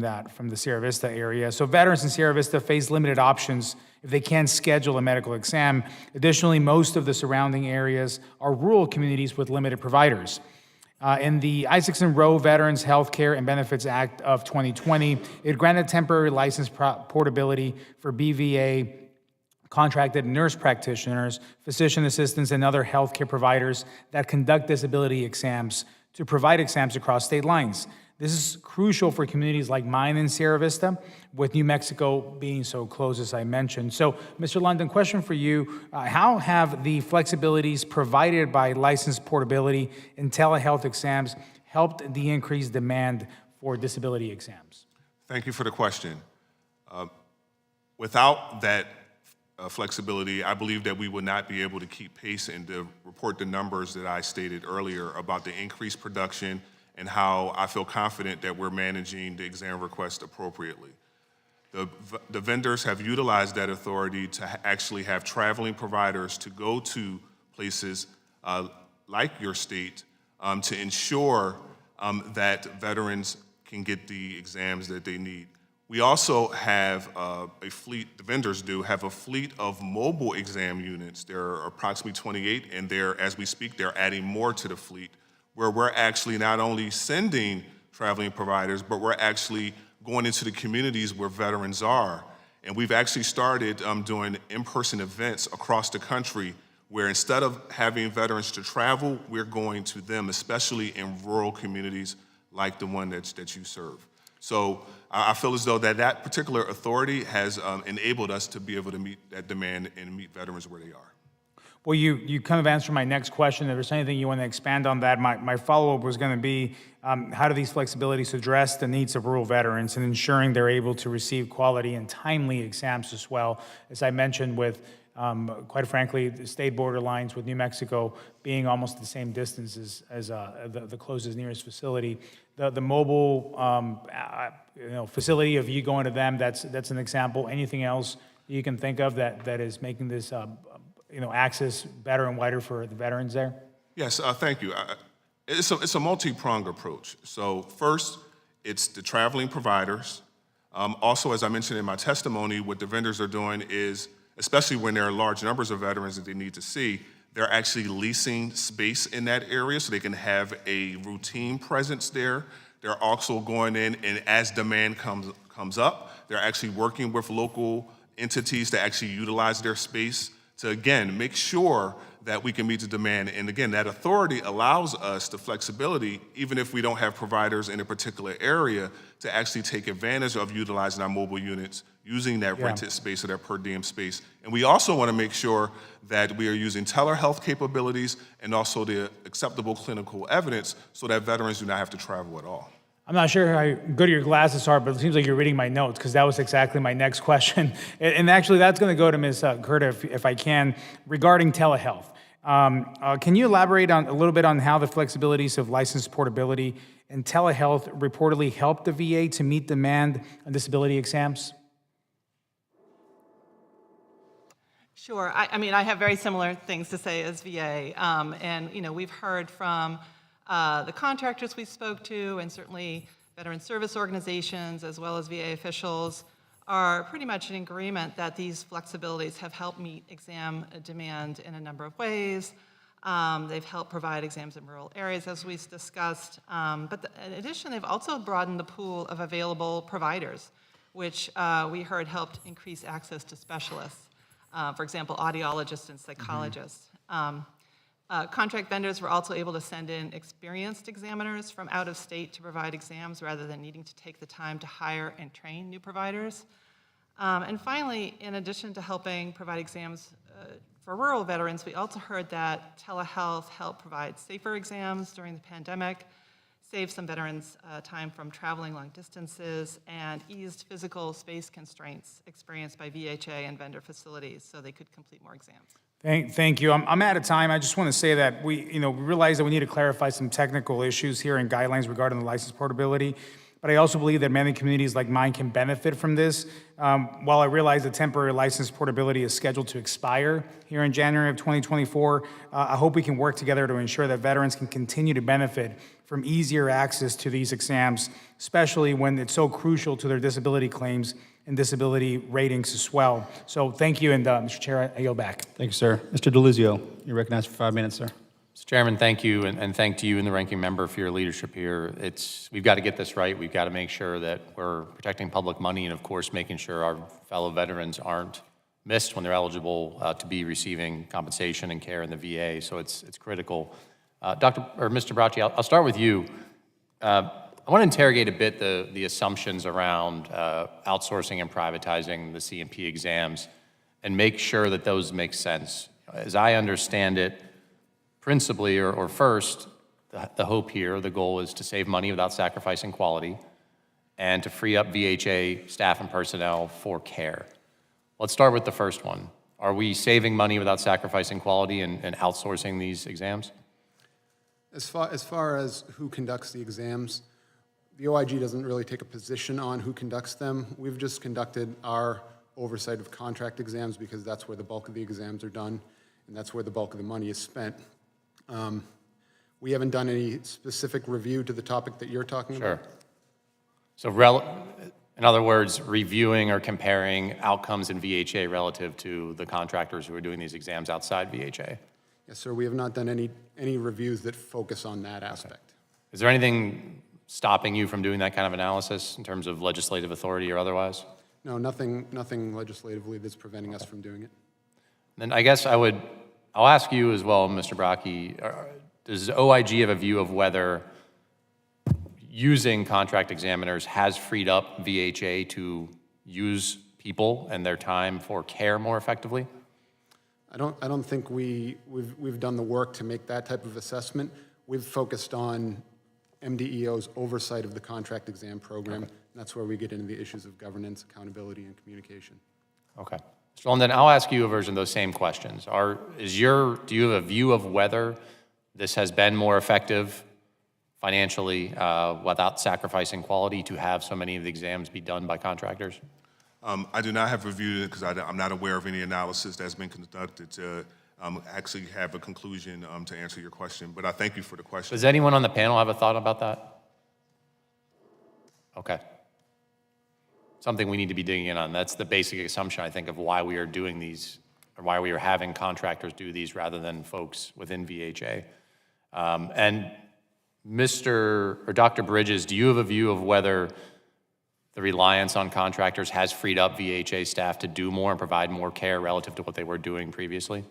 the Sierra Vista area. So veterans in Sierra Vista face limited options if they can't schedule a medical exam. Additionally, most of the surrounding areas are rural communities with limited providers. In the Isaacson Rowe Veterans Healthcare and Benefits Act of 2020, it granted temporary license portability for BVA contracted nurse practitioners, physician assistants, and other healthcare providers that conduct disability exams to provide exams across state lines. This is crucial for communities like mine in Sierra Vista, with New Mexico being so close, as I mentioned. So, Mr. London, question for you. How have the flexibilities provided by license portability in telehealth exams helped the increased demand for disability exams? Thank you for the question. Without that flexibility, I believe that we would not be able to keep pace and to report the numbers that I stated earlier about the increased production and how I feel confident that we're managing the exam request appropriately. The vendors have utilized that authority to actually have traveling providers to go to places like your state to ensure that veterans can get the exams that they need. We also have a fleet, the vendors do, have a fleet of mobile exam units. There are approximately 28, and as we speak, they're adding more to the fleet, where we're actually not only sending traveling providers, but we're actually going into the communities where veterans are. And we've actually started doing in-person events across the country where instead of having veterans to travel, we're going to them, especially in rural communities like the one that you serve. So I feel as though that particular authority has enabled us to be able to meet that demand and meet veterans where they are. Well, you kind of answered my next question. If there's anything you want to expand on that, my follow-up was going to be, how do these flexibilities address the needs of rural veterans and ensuring they're able to receive quality and timely exams as well? As I mentioned, with, quite frankly, the state border lines with New Mexico being almost the same distance as the closest nearest facility. The mobile facility, if you go into them, that's an example. Anything else you can think of that is making this access better and wider for the veterans there? Yes, thank you. It's a multi-pronged approach. So first, it's the traveling providers. Also, as I mentioned in my testimony, what the vendors are doing is, especially when there are large numbers of veterans that they need to see, they're actually leasing space in that area so they can have a routine presence there. They're also going in, and as demand comes up, they're actually working with local entities to actually utilize their space to, again, make sure that we can meet the demand. And again, that authority allows us the flexibility, even if we don't have providers in a particular area, to actually take advantage of utilizing our mobile units, using that rented space or that per diem space. And we also want to make sure that we are using telehealth capabilities and also the acceptable clinical evidence so that veterans do not have to travel at all. I'm not sure how good your glasses are, but it seems like you're reading my notes, because that was exactly my next question. And actually, that's going to go to Ms. Curta, if I can, regarding telehealth. Can you elaborate a little bit on how the flexibilities of license portability and telehealth reportedly helped the VA to meet demand on disability exams? Sure. I have very similar things to say as VA. We've heard from the contractors we spoke to, and certainly veteran service organizations, as well as VA officials, are pretty much in agreement that these flexibilities have helped meet exam demand in a number of ways. They've helped provide exams in rural areas, as we discussed. In addition, they've also broadened the pool of available providers, which we heard helped increase access to specialists, for example, audiologists and psychologists. Contract vendors were also able to send in experienced examiners from out of state to provide exams rather than needing to take the time to hire and train new providers. And finally, in addition to helping provide exams for rural veterans, we also heard that telehealth helped provide safer exams during the pandemic, saved some veterans time from traveling long distances, and eased physical space constraints experienced by VHA and vendor facilities so they could complete more exams. Thank you. I'm out of time. I just want to say that we realize that we need to clarify some technical issues here and guidelines regarding the license portability. But I also believe that many communities like mine can benefit from this. While I realize the temporary license portability is scheduled to expire here in January of 2024, I hope we can work together to ensure that veterans can continue to benefit from easier access to these exams, especially when it's so crucial to their disability claims and disability ratings as well. So thank you, and Mr. Chair, I yield back. Thank you, sir. Mr. DeLuzio, you're recognized for 5 minutes, sir. Mr. Chairman, thank you, and thank to you and the ranking member for your leadership here. We've got to get this right. We've got to make sure that we're protecting public money and, of course, making sure our fellow veterans aren't missed when they're eligible to be receiving compensation and care in the VA. So it's critical. Mr. Bracci, I'll start with you. I want to interrogate a bit the assumptions around outsourcing and privatizing the C&P exams and make sure that those make sense. As I understand it, principally, or first, the hope here, the goal is to save money without sacrificing quality and to free up VHA staff and personnel for care. Let's start with the first one. Are we saving money without sacrificing quality and outsourcing these exams? As far as who conducts the exams, the OIG doesn't really take a position on who conducts them. We've just conducted our oversight of contract exams because that's where the bulk of the exams are done and that's where the bulk of the money is spent. We haven't done any specific review to the topic that you're talking about. Sure. So in other words, reviewing or comparing outcomes in VHA relative to the contractors who are doing these exams outside VHA. Yes, sir. We have not done any reviews that focus on that aspect. Okay. Is there anything stopping you from doing that kind of analysis in terms of legislative authority or otherwise? No, nothing legislatively that's preventing us from doing it. Then I guess I'll ask you as well, Mr. Bracci, does OIG have a view of whether using contract examiners has freed up VHA to use people and their time for care more effectively? I don't think we've done the work to make that type of assessment. We've focused on MDEO's oversight of the contract exam program. Okay. And that's where we get into the issues of governance, accountability, and communication. Okay. So then I'll ask you a version of those same questions. Do you have a view of whether this has been more effective financially without sacrificing quality to have so many of the exams be done by contractors? I do not have reviewed it because I'm not aware of any analysis that's been conducted to actually have a conclusion to answer your question, but I thank you for the question. Does anyone on the panel have a thought about that? Okay. Something we need to be digging in on. That's the basic assumption, I think, of why we are doing these, or why we are having contractors do these rather than folks within VHA. And Dr. Bridges, do you have a view of whether the reliance on contractors has freed up VHA staff to do more and provide more care relative to what they were doing previously?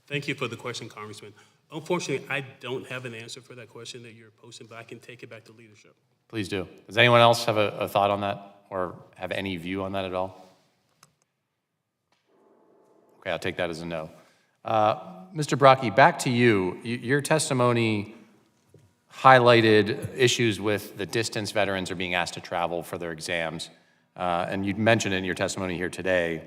Thank you for the question, Congressman. Unfortunately, I don't have an answer for that question that you're posing, but I can take it back to leadership. Please do. Does anyone else have a thought on that or have any view on that at all? Okay, I'll take that as a no. Mr. Bracci, back to you. Your testimony highlighted issues with the distance veterans are being asked to travel for their exams. And you mentioned in your testimony here today,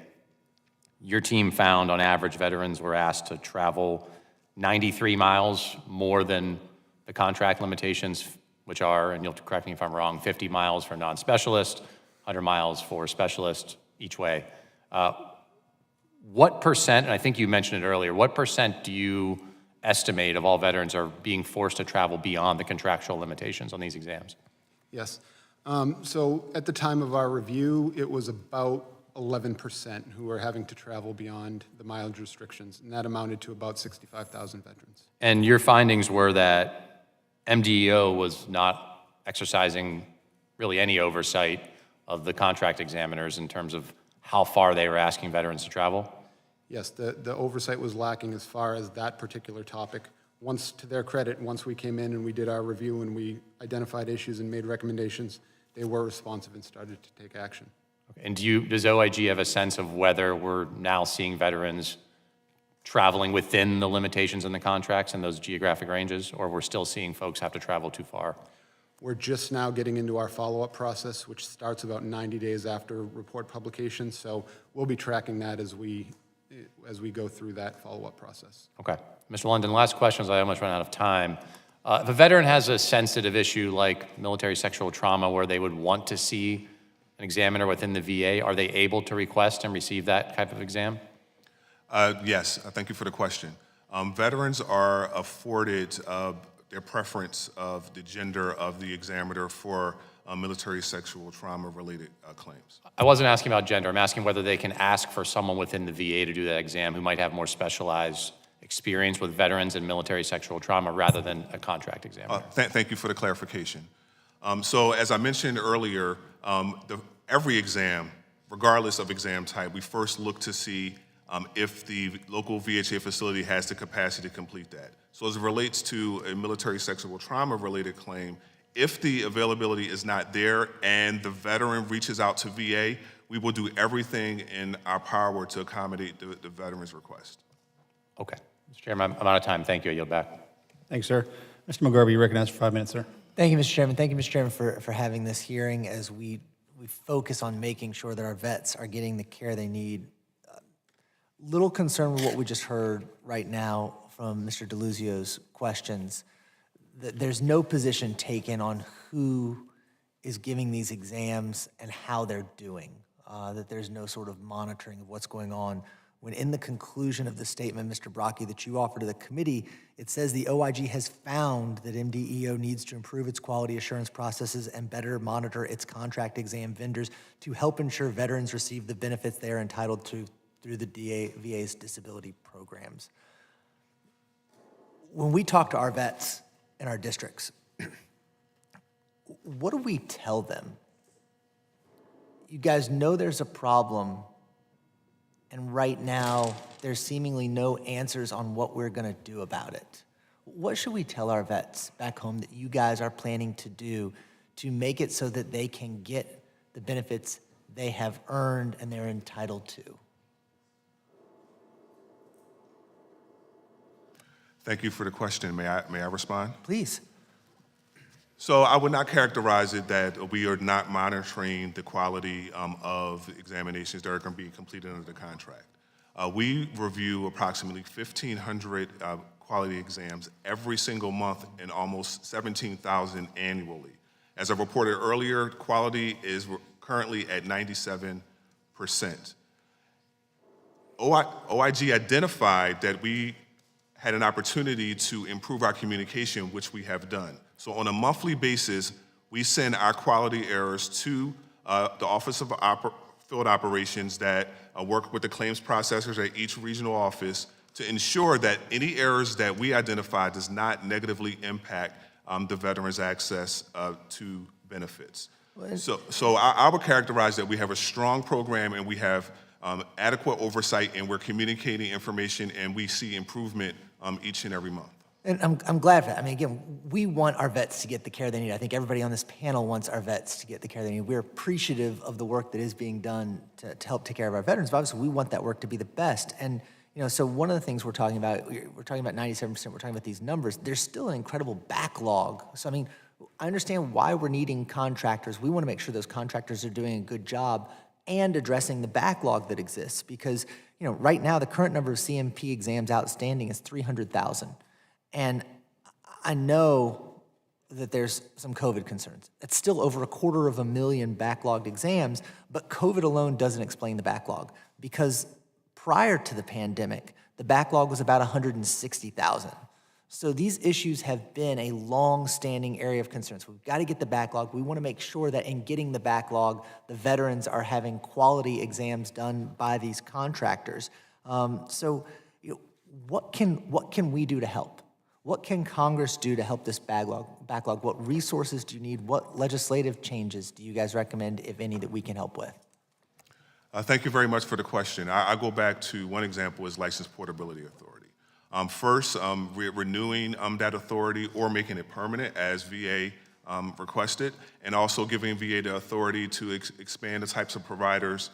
your team found on average veterans were asked to travel 93 miles more than the contract limitations, which are, and you'll correct me if I'm wrong, 50 miles for non-specialist, 100 miles for specialist each way. What percent, and I think you mentioned it earlier, what percent do you estimate of all veterans are being forced to travel beyond the contractual limitations on these exams? Yes. So at the time of our review, it was about 11% who are having to travel beyond the mileage restrictions, and that amounted to about 65,000 veterans. And your findings were that MDEO was not exercising really any oversight of the contract examiners in terms of how far they were asking veterans to travel? Yes, the oversight was lacking as far as that particular topic. Once, to their credit, once we came in and we did our review and we identified issues and made recommendations, they were responsive and started to take action. And does OIG have a sense of whether we're now seeing veterans traveling within the limitations in the contracts and those geographic ranges, or we're still seeing folks have to travel too far? We're just now getting into our follow-up process, which starts about 90 days after report publication, so we'll be tracking that as we go through that follow-up process. Okay. Mr. London, last question, as I almost run out of time. If a veteran has a sensitive issue like military sexual trauma where they would want to see an examiner within the VA, are they able to request and receive that type of exam? Yes, thank you for the question. Veterans are afforded their preference of the gender of the examiner for military sexual trauma-related claims. I wasn't asking about gender. I'm asking whether they can ask for someone within the VA to do that exam who might have more specialized experience with veterans and military sexual trauma rather than a contract examiner. Thank you for the clarification. So as I mentioned earlier, every exam, regardless of exam type, we first look to see if the local VHA facility has the capacity to complete that. So as it relates to a military sexual trauma-related claim, if the availability is not there and the veteran reaches out to VA, we will do everything in our power to accommodate the veteran's request. Okay. Mr. Chairman, I'm out of time. Thank you. I yield back. Thanks, sir. Mr. McGarvey, you recognized for 5 minutes, sir. Thank you, Mr. Chairman. Thank you, Mr. Chairman, for having this hearing as we focus on making sure that our vets are getting the care they need. Little concerned with what we just heard right now from Mr. DeLuzio's questions, that there's no position taken on who is giving these exams and how they're doing, that there's no sort of monitoring of what's going on. When in the conclusion of the statement, Mr. Brockie, that you offer to the committee, it says the OIG has found that MDEO needs to improve its quality assurance processes and better monitor its contract exam vendors to help ensure veterans receive the benefits they are entitled to through the VA's disability programs. When we talk to our vets in our districts, what do we tell them? You guys know there's a problem, and right now there's seemingly no answers on what we're going to do about it. What should we tell our vets back home that you guys are planning to do to make it so that they can get the benefits they have earned and they're entitled to? Thank you for the question. May I respond? Please. So I would not characterize it that we are not monitoring the quality of examinations that are going to be completed under the contract. We review approximately 1,500 quality exams every single month and almost 17,000 annually. As I reported earlier, quality is currently at 97%. OIG identified that we had an opportunity to improve our communication, which we have done. So on a monthly basis, we send our quality errors to the Office of Field Operations that work with the claims processors at each regional office to ensure that any errors that we identify does not negatively impact the veterans' access to benefits. So I would characterize that we have a strong program and we have adequate oversight and we're communicating information and we see improvement each and every month. And I'm glad for that. I mean, again, we want our vets to get the care they need. I think everybody on this panel wants our vets to get the care they need. We're appreciative of the work that is being done to help take care of our veterans, but obviously we want that work to be the best. And, you know, so one of the things we're talking about 97%, we're talking about these numbers. There's still an incredible backlog. So, I mean, I understand why we're needing contractors. We want to make sure those contractors are doing a good job and addressing the backlog that exists because, you know, right now the current number of CMP exams outstanding is 300,000. And I know that there's some COVID concerns. It's still over 250,000 backlogged exams, but COVID alone doesn't explain the backlog because prior to the pandemic, the backlog was about 160,000. So these issues have been a long-standing area of concern. So we've got to get the backlog. We want to make sure that in getting the backlog, the veterans are having quality exams done by these contractors. So you know, what can we do to help? What can Congress do to help this backlog? What resources do you need? What legislative changes do you guys recommend, if any, that we can help with? Thank you very much for the question. I go back to one example is License Portability Authority. First, renewing that authority or making it permanent as VA requested, and also giving VA the authority to expand the types of providers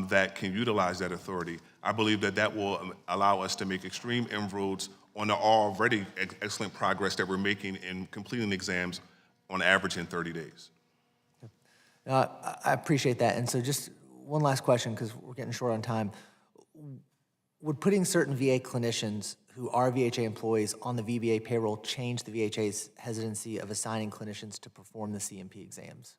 that can utilize that authority. I believe that will allow us to make extreme inroads on the already excellent progress that we're making in completing exams on average in 30 days. I appreciate that. And so just one last question, because we're getting short on time. Would putting certain VA clinicians who are VHA employees on the VBA payroll change the VHA's hesitancy of assigning clinicians to perform the CMP exams?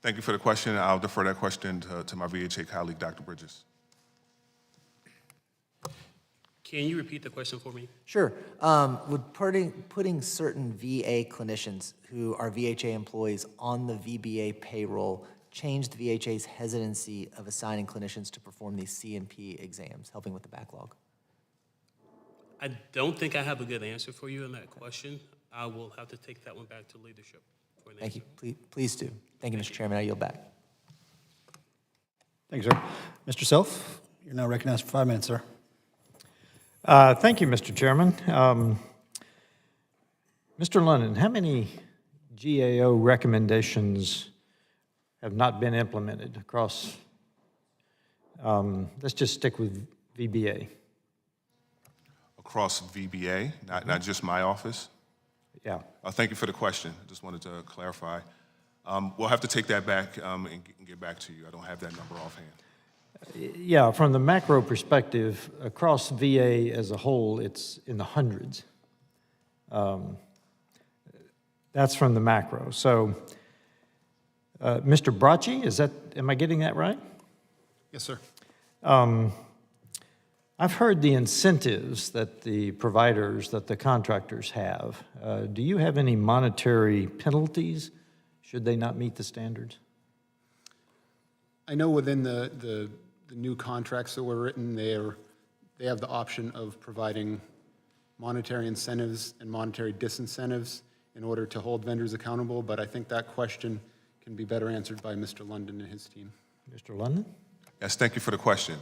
Thank you for the question. I'll defer that question to my VHA colleague, Dr. Bridges. Can you repeat the question for me? Sure. Would putting certain VA clinicians who are VHA employees on the VBA payroll change the VHA's hesitancy of assigning clinicians to perform these CMP exams, helping with the backlog? I don't think I have a good answer for you on that question. I will have to take that one back to leadership for an Thank answer. you. Please do. Thank you, Mr. Chairman. I yield back. Thank you, sir. Mr. Self, you're now recognized for 5 minutes, sir. Thank you, Mr. Chairman. Mr. London, how many GAO recommendations have not been implemented across, let's just stick with VBA. Across VBA, not just my office? Yeah. Thank you for the question. I just wanted to clarify. We'll have to take that back and get back to you. I don't have that number offhand. Yeah, from the macro perspective, across VA as a whole, it's in the hundreds. That's from the macro. So, Mr. Bracci, am I getting that right? Yes, sir. I've heard the incentives that the providers, that the contractors have. Do you have any monetary penalties should they not meet the standards? I know within the new contracts that were written, they have the option of providing monetary incentives and monetary disincentives in order to hold vendors accountable, but I think that question can be better answered by Mr. London and his team. Mr. London? Yes, thank you for the question.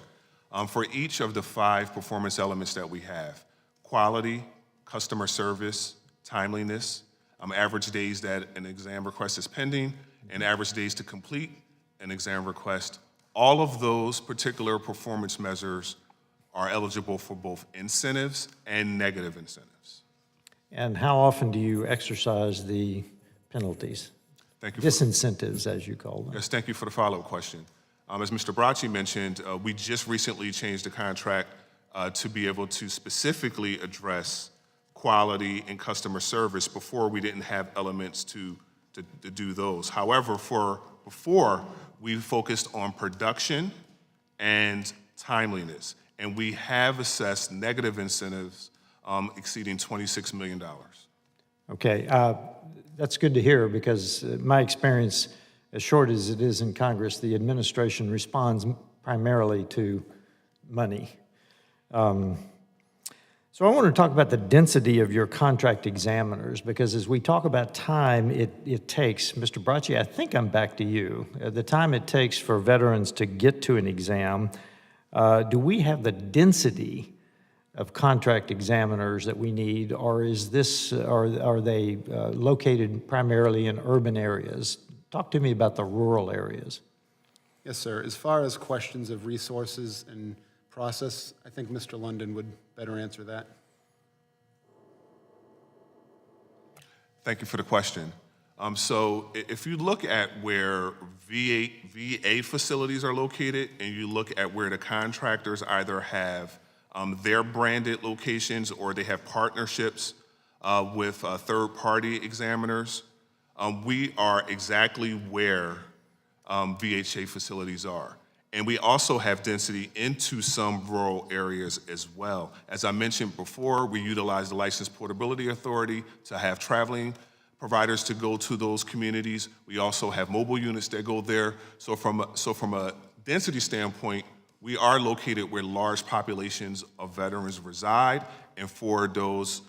For each of the 5 performance elements that we have, quality, customer service, timeliness, average days that an exam request is pending, and average days to complete an exam request, all of those particular performance measures are eligible for both incentives and negative incentives. And how often do you exercise the penalties? Thank you. Disincentives, as you call them. Yes, thank you for the follow-up question. As Mr. Bracci mentioned, we just recently changed the contract to be able to specifically address quality and customer service. Before, we didn't have elements to do those. However, before, we focused on production and timeliness, and we have assessed negative incentives exceeding $26 million. Okay, that's good to hear, because my experience, as short as it is in Congress, the administration responds primarily to money. So I want to talk about the density of your contract examiners, because as we talk about time it takes, Mr. Bracci, I think I'm back to you. The time it takes for veterans to get to an exam, do we have the density of contract examiners that we need, or is this, are they located primarily in urban areas? Talk to me about the rural areas. Yes, sir. As far as questions of resources and process, I think Mr. London would better answer that. Thank you for the question. So if you look at where VA facilities are located, and you look at where the contractors either have their branded locations or they have partnerships with third-party examiners, we are exactly where VHA facilities are. And we also have density into some rural areas as well. As I mentioned before, we utilize the License Portability Authority to have traveling providers to go to those communities. We also have mobile units that go there. So from a density standpoint, we are located where large populations of veterans reside, and for those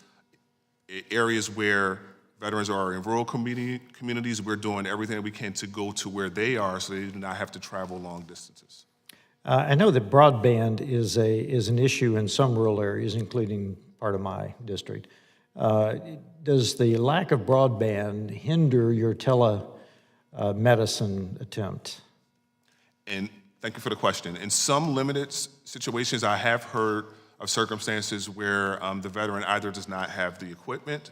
areas where veterans are in rural communities, we're doing everything we can to go to where they are so they do not have to travel long distances. I know that broadband is an issue in some rural areas, including part of my district. Does the lack of broadband hinder your telemedicine attempt? And thank you for the question. In some limited situations, I have heard of circumstances where the veteran either does not have the equipment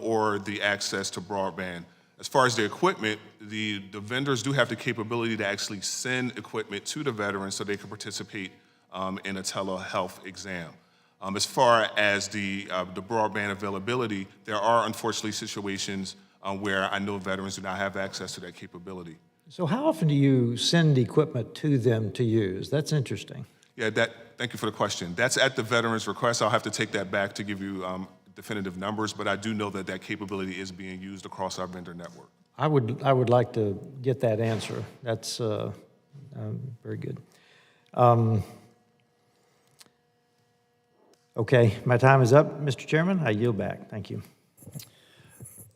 or the access to broadband. As far as the equipment, the vendors do have the capability to actually send equipment to the veteran so they can participate in a telehealth exam. As far as the broadband availability, there are unfortunately situations where I know veterans do not have access to that capability. So how often do you send equipment to them to use? That's interesting. Yeah, thank you for the question. That's at the veteran's request. I'll have to take that back to give you definitive numbers, but I do know that that capability is being used across our vendor network. I would like to get that answer. That's very good. Okay, my time is up, Mr. Chairman. I yield back. Thank you.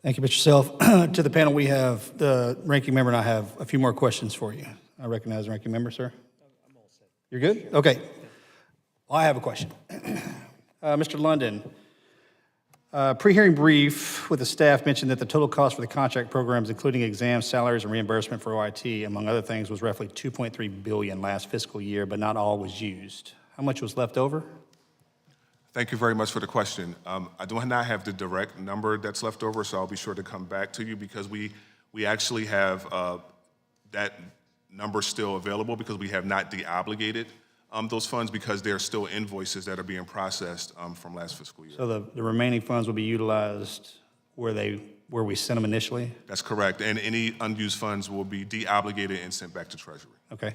Thank you, Mr. Self. To the panel, we have the ranking member, and I have a few more questions for you. I recognize the ranking member, sir. I'm all set. You're good? Okay. Well, I have a question. Mr. London, pre-hearing brief with the staff mentioned that the total cost for the contract programs, including exams, salaries, and reimbursement for OIT, among other things, was roughly $2.3 billion last fiscal year, but not all was used. How much was left over? Thank you very much for the question. I do not have the direct number that's left over, so I'll be sure to come back to you because we actually have that number still available because we have not de-obligated those funds because there are still invoices that are being processed from last fiscal year. So the remaining funds will be utilized where we sent them initially? That's correct, and any unused funds will be de-obligated and sent back to Treasury. Okay.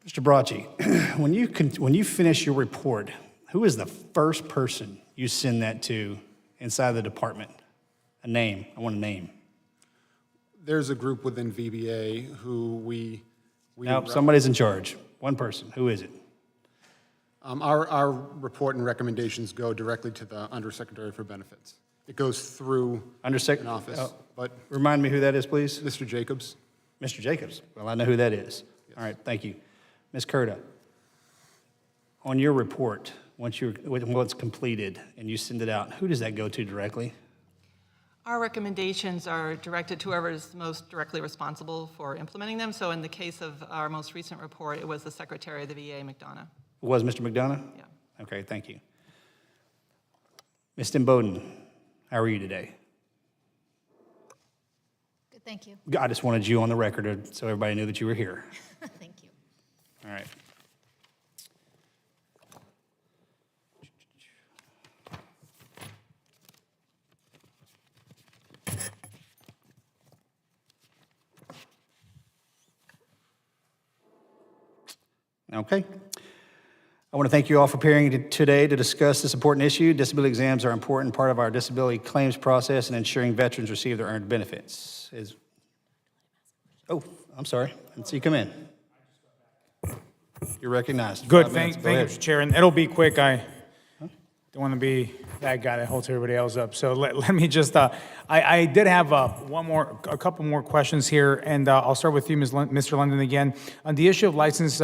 Mr. Bracci, when you finish your report, who is the first person you send that to inside the department? A name. I want a name. There's a group within VBA who we Nope, somebody's in charge. One person. Who is it? Our report and recommendations go directly to the Undersecretary for Benefits. It goes through an office, but Remind me who that is, please. Mr. Jacobs. Mr. Jacobs. Well, I know who that is. All right, thank you. Ms. Curda, on your report, once it's completed and you send it out, who does that go to directly? Our recommendations are directed to whoever is most directly responsible for implementing them. So in the case of our most recent report, it was the Secretary of the VA, McDonough. Was Mr. McDonough? Yeah. Okay, thank you. Ms. Bowden, how are you today? Good, thank you. I just wanted you on the record so everybody knew that you were here. Thank you. All right. Okay. I want to thank you all for appearing today to discuss this important issue. Disability exams are an important part of our disability claims process and ensuring veterans receive their earned benefits. Oh, I'm sorry. I didn't see you come in. You're recognized. Good, 5 thank minutes. you, Go ahead. Mr. Chair, and it'll be quick. I don't want to be that guy that holds everybody else up. So let me just, I did have a couple more questions here, and I'll start with you, Mr. London, again. On the issue of license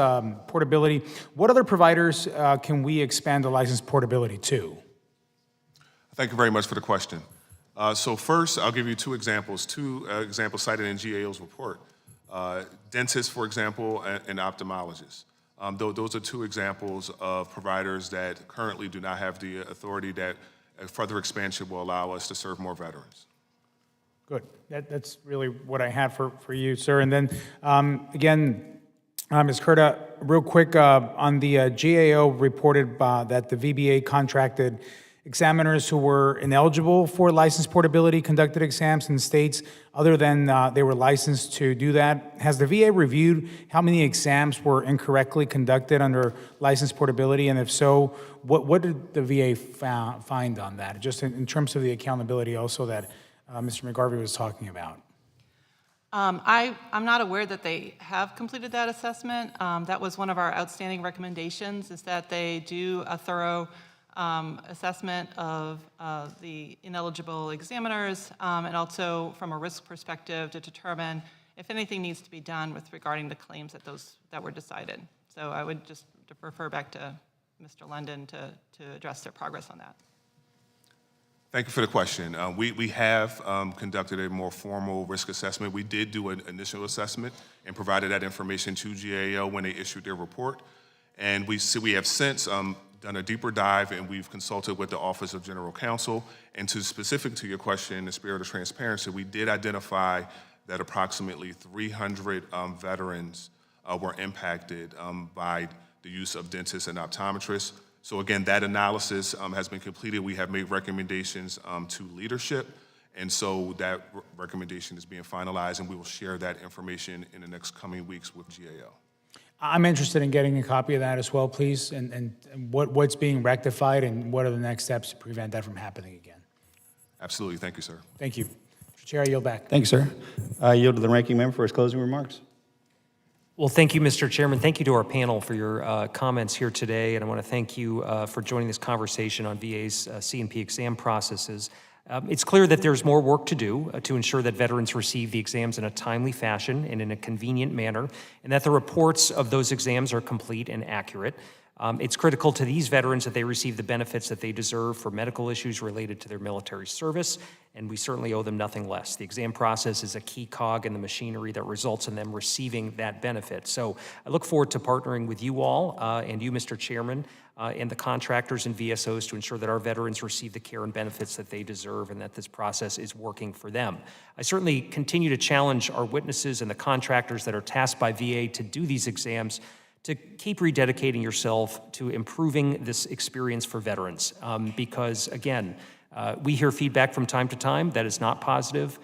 portability, what other providers can we expand the license portability to? Thank you very much for the question. So first, I'll give you two examples cited in GAO's report. Dentists, for example, and ophthalmologists. Those are two examples of providers that currently do not have the authority that a further expansion will allow us to serve more veterans. Good. That's really what I had for you, sir. And then, again, Ms. Curda, real quick, on the GAO reported that the VBA contracted examiners who were ineligible for license portability conducted exams in states other than they were licensed to do that. Has the VA reviewed how many exams were incorrectly conducted under license portability? And if so, what did the VA find on that? Just in terms of the accountability also that Mr. McGarvey was talking about. I'm not aware that they have completed that assessment. That was one of our outstanding recommendations, is that they do a thorough assessment of the ineligible examiners, and also from a risk perspective to determine if anything needs to be done with regarding the claims that were decided. So I would just refer back to Mr. London to address their progress on that. Thank you for the question. We have conducted a more formal risk assessment. We did do an initial assessment and provided that information to GAO when they issued their report. And we have since done a deeper dive, and we've consulted with the Office of General Counsel. And specific to your question, in the spirit of transparency, we did identify that approximately 300 veterans were impacted by the use of dentists and optometrists. So again, that analysis has been completed. We have made recommendations to leadership, and so that recommendation is being finalized, and we will share that information in the next coming weeks with GAO. I'm interested in getting a copy of that as well, please, and what's being rectified and what are the next steps to prevent that from happening again. Absolutely. Thank you, sir. Thank you. Mr. Chair, I yield back. Thank you, sir. I yield to the ranking member for his closing remarks. Well, thank you, Mr. Chairman. Thank you to our panel for your comments here today, and I want to thank you for joining this conversation on VA's C&P exam processes. It's clear that there's more work to do to ensure that veterans receive the exams in a timely fashion and in a convenient manner, and that the reports of those exams are complete and accurate. It's critical to these veterans that they receive the benefits that they deserve for medical issues related to their military service, and we certainly owe them nothing less. The exam process is a key cog in the machinery that results in them receiving that benefit. So I look forward to partnering with you all and you, Mr. Chairman, and the contractors and VSOs to ensure that our veterans receive the care and benefits that they deserve and that this process is working for them. I certainly continue to challenge our witnesses and the contractors that are tasked by VA to do these exams to keep rededicating yourself to improving this experience for veterans. Because again, we hear feedback from time to time that is not positive.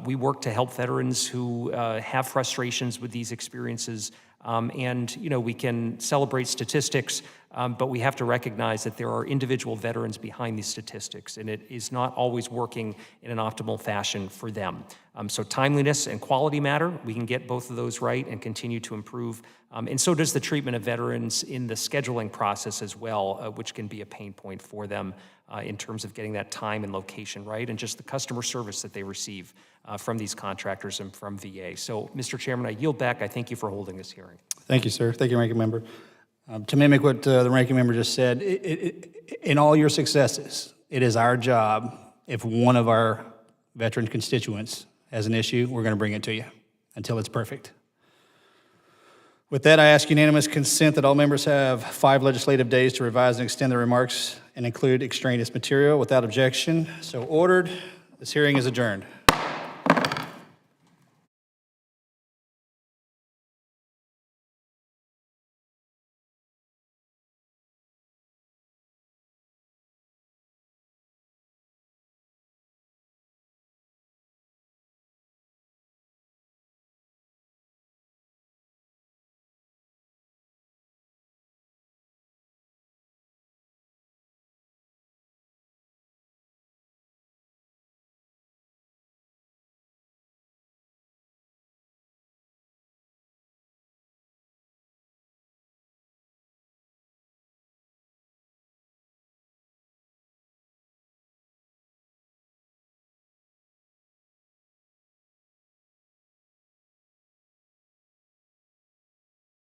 We work to help veterans who have frustrations with these experiences. And we can celebrate statistics, but we have to recognize that there are individual veterans behind these statistics, and it is not always working in an optimal fashion for them. So timeliness and quality matter. We can get both of those right and continue to improve. And so does the treatment of veterans in the scheduling process as well, which can be a pain point for them in terms of getting that time and location right, and just the customer service that they receive from these contractors and from VA. So, Mr. Chairman, I yield back. I thank you for holding this hearing. Thank you, sir. Thank you, Ranking Member. To mimic what the Ranking Member just said, in all your successes, it is our job, if one of our veteran constituents has an issue, we're going to bring it to you until it's perfect. With that, I ask unanimous consent that all members have 5 legislative days to revise and extend their remarks and include extraneous material without objection. So ordered. This hearing is adjourned.